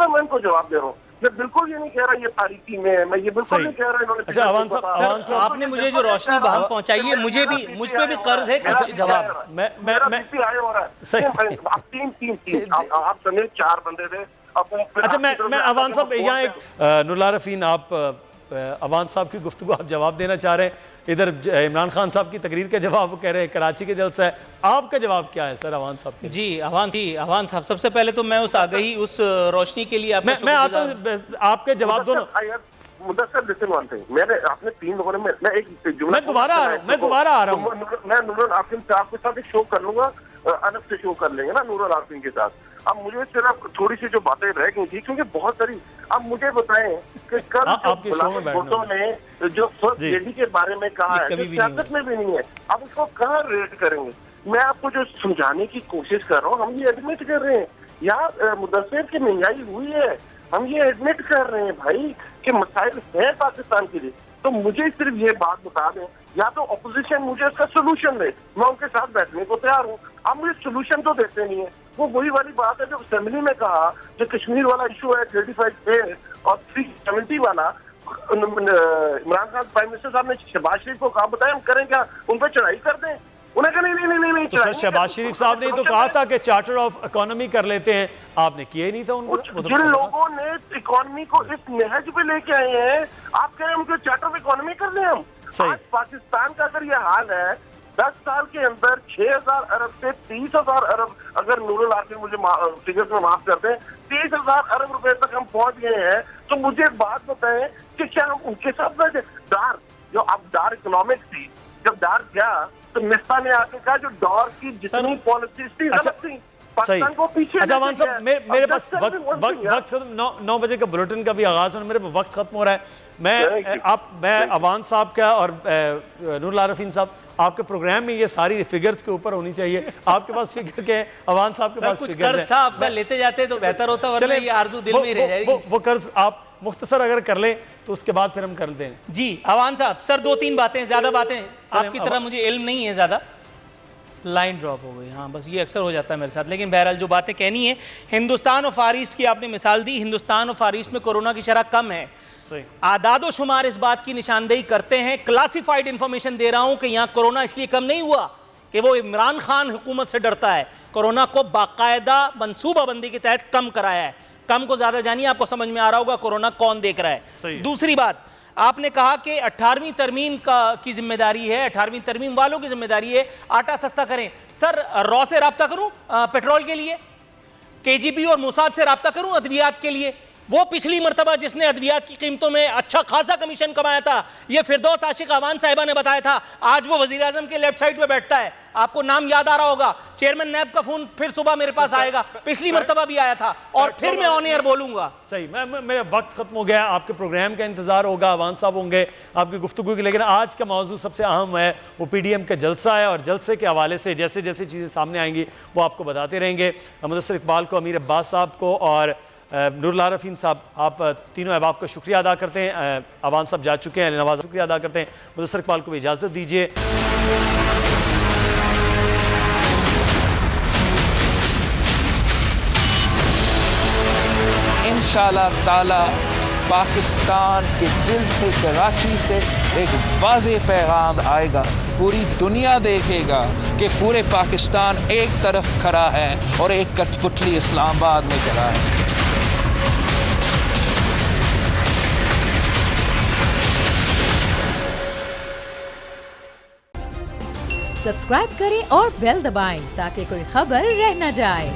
मैं इनको जवाब दे रहा हूँ। मैं बिल्कुल ये नहीं कह रहा ये तारीखी में है, मैं ये बिल्कुल नहीं कह रहा इन्होंने। अच्छा अवान साहब, आपने मुझे जो रोशनी बहम पहुंचाई है, मुझ पे भी कर्ज है कुछ जवाब। मैं आया हो रहा है। आप तीन आप समेत 4 बंदे थे। अच्छा मैं अवान साहब यहाँ एक नुला रफीन, आप अवान साहब की गुफ्तगू आप जवाब देना चाह रहे हैं, इधर इमरान खान साहब की तकरीर के जवाब वो कह रहे हैं कराची के जलसा है, आपका जवाब क्या है सर अवान साहब के? जी अवान साहब, सबसे पहले तो मैं उस आगही उस रोशनी के लिए मैं आता हूं, आपके जवाब दोनों। मुदस्सर लिसन वन थिंग, मैंने आपने 3 लोगों ने मैं एक जुमला मैं दोबारा आ रहा हूं मैं नूरुल आसिम साहब के साथ एक शो कर लूंगा, अलग से शो कर लेंगे ना नूरुल आसिम के साथ। अब मुझे सिर्फ थोड़ी सी जो बातें रह गई थी क्योंकि बहुत सारी, अब मुझे बताएं कि कल भुट्टो ने जो फर्स्ट लेडी के बारे में कहा है, सियासत में भी नहीं है, अब उसको कहाँ रेट करेंगे? मैं आपको जो समझाने की कोशिश कर रहा हूँ, हम ये एडमिट कर रहे हैं यार मुदस्सिर की महंगाई हुई है, हम ये एडमिट कर रहे हैं भाई कि मसाइल है पाकिस्तान के लिए। तो मुझे सिर्फ ये बात बता दें, या तो अपोजिशन मुझे इसका सोल्यूशन दे, मैं उनके साथ बैठने को तैयार हूँ। अब मुझे सोल्यूशन तो देते नहीं है। वो वही वाली बात है जो असेंबली में कहा, जो कश्मीर वाला इशू है 35A और 370 वाला, इमरान खान प्राइम मिनिस्टर साहब ने शहबाज शरीफ को कहा बताया हम करें क्या, उन पर चढ़ाई कर दें? उन्हें कहा नहीं। तो सर शहबाज शरीफ साहब ने तो कहा था कि चार्टर ऑफ इकोनॉमी कर लेते हैं, आपने किया ही नहीं था उनको। जिन लोगों ने इकोनॉमी को इस नहज पे लेके आए हैं, आप कह रहे हैं उनको चार्टर ऑफ इकोनॉमी कर लें हम? आज पाकिस्तान का अगर ये हाल है, 10 साल के अंदर 6000 अरब से 30,000 अरब, अगर नूरुल आसिम मुझे फिगर्स में माफ करते हैं, 30,000 अरब रुपए तक हम पहुंच गए हैं, तो मुझे बात बताएं कि क्या हम उनके साथ बैठे? डार जो अब डार इकोनॉमिक्स थी, जब डार गया तो मिस्ता ने आके कहा जो डॉर की जितनी पॉलिसीज थी गलत थी। पाकिस्तान को पीछे अच्छा अवान लेके साहब, गया। मेरे अब पास just tell me one thing, यार। वक्त खत्म, 9 बजे का बुलेटिन का भी आगाज होने, मेरे पास वक्त खत्म हो रहा है। मैं अवान साहब का और नूरुल आरिफीन साहब, आपके प्रोग्राम में ये सारी फिगर्स के ऊपर होनी चाहिए। आपके पास फिगर के, अवान साहब के पास कुछ फिगर कर्ज था आपका, लेते जाते तो बेहतर होता, वरना ये आरजू दिल में ही रह जाएगी। वो कर्ज आप मुख्तसर अगर कर लें तो उसके बाद फिर हम कर दें। जी अवान साहब, सर 2-3 बातें, ज्यादा बातें आपकी तरह मुझे इल्म नहीं है ज्यादा। लाइन ड्रॉप हो गई, हाँ बस ये अक्सर हो जाता है मेरे साथ। लेकिन बहरहाल जो बातें कहनी है, हिंदुस्तान और फार ईस्ट की आपने मिसाल दी। हिंदुस्तान और फार ईस्ट में कोरोना की शरह कम है। आदादो शुमार इस बात की निशानदेही करते हैं। क्लासिफाइड इंफॉर्मेशन दे रहा हूं कि यहां कोरोना इसलिए कम नहीं हुआ कि वो इमरान खान हुकूमत से डरता है। कोरोना को बाकायदा मनसूबाबंदी के तहत कम कराया है। कम को ज्यादा जानिए, आपको समझ में आ रहा होगा कोरोना कौन देख रहा है। दूसरी बात, आपने कहा कि 18वीं तरमीम की जिम्मेदारी है, 18वीं तरमीम वालों की जिम्मेदारी है आटा सस्ता करें। सर रॉ से राब्ता करूं पेट्रोल के लिए, केजीबी और मोसाद से राब्ता करूं अद्वियात के लिए? वो पिछली मर्तबा जिसने अद्वियात की कीमतों में अच्छा खासा कमीशन कमाया था, ये फिरदौस आशिक अवान साहिबा ने बताया था। आज वो वजीर आजम के लेफ्ट साइड पे बैठता है, आपको नाम याद आ रहा होगा। चेयरमैन नैब का फोन फिर सुबह मेरे पास आएगा, पिछली मर्तबा भी आया था, और फिर मैं ऑन एयर बोलूंगा। सही, मेरा वक्त खत्म हो गया। आपके प्रोग्राम का इंतजार होगा, अवान साहब होंगे आपकी गुफ्तगू की। लेकिन आज का मौजू सबसे अहम है, वो PDM का जलसा है, और जलसे के हवाले से जैसे जैसे चीज़ें सामने आएंगी वो आपको बताते रहेंगे। मुदस्सिर इकबाल को, अमीर अब्बास साहब को और नूरुल आरिफीन साहब, आप तीनों अहबाब का शुक्रिया अदा करते हैं। अवान साहब जा चुके हैं, नवाज शुक्रिया अदा करते हैं। मुदस्सिर इकबाल को भी इजाज़त दीजिए। इंशाअल्लाह ताला पाकिस्तान के दिल से, कराची से एक वाज़ेह पैगाम आएगा। पूरी दुनिया देखेगा कि पूरे पाकिस्तान एक तरफ खड़ा है और एक कठपुतली इस्लामाबाद में खड़ा है। सब्सक्राइब करें और बेल दबाएं ताकि कोई खबर रह न जाए।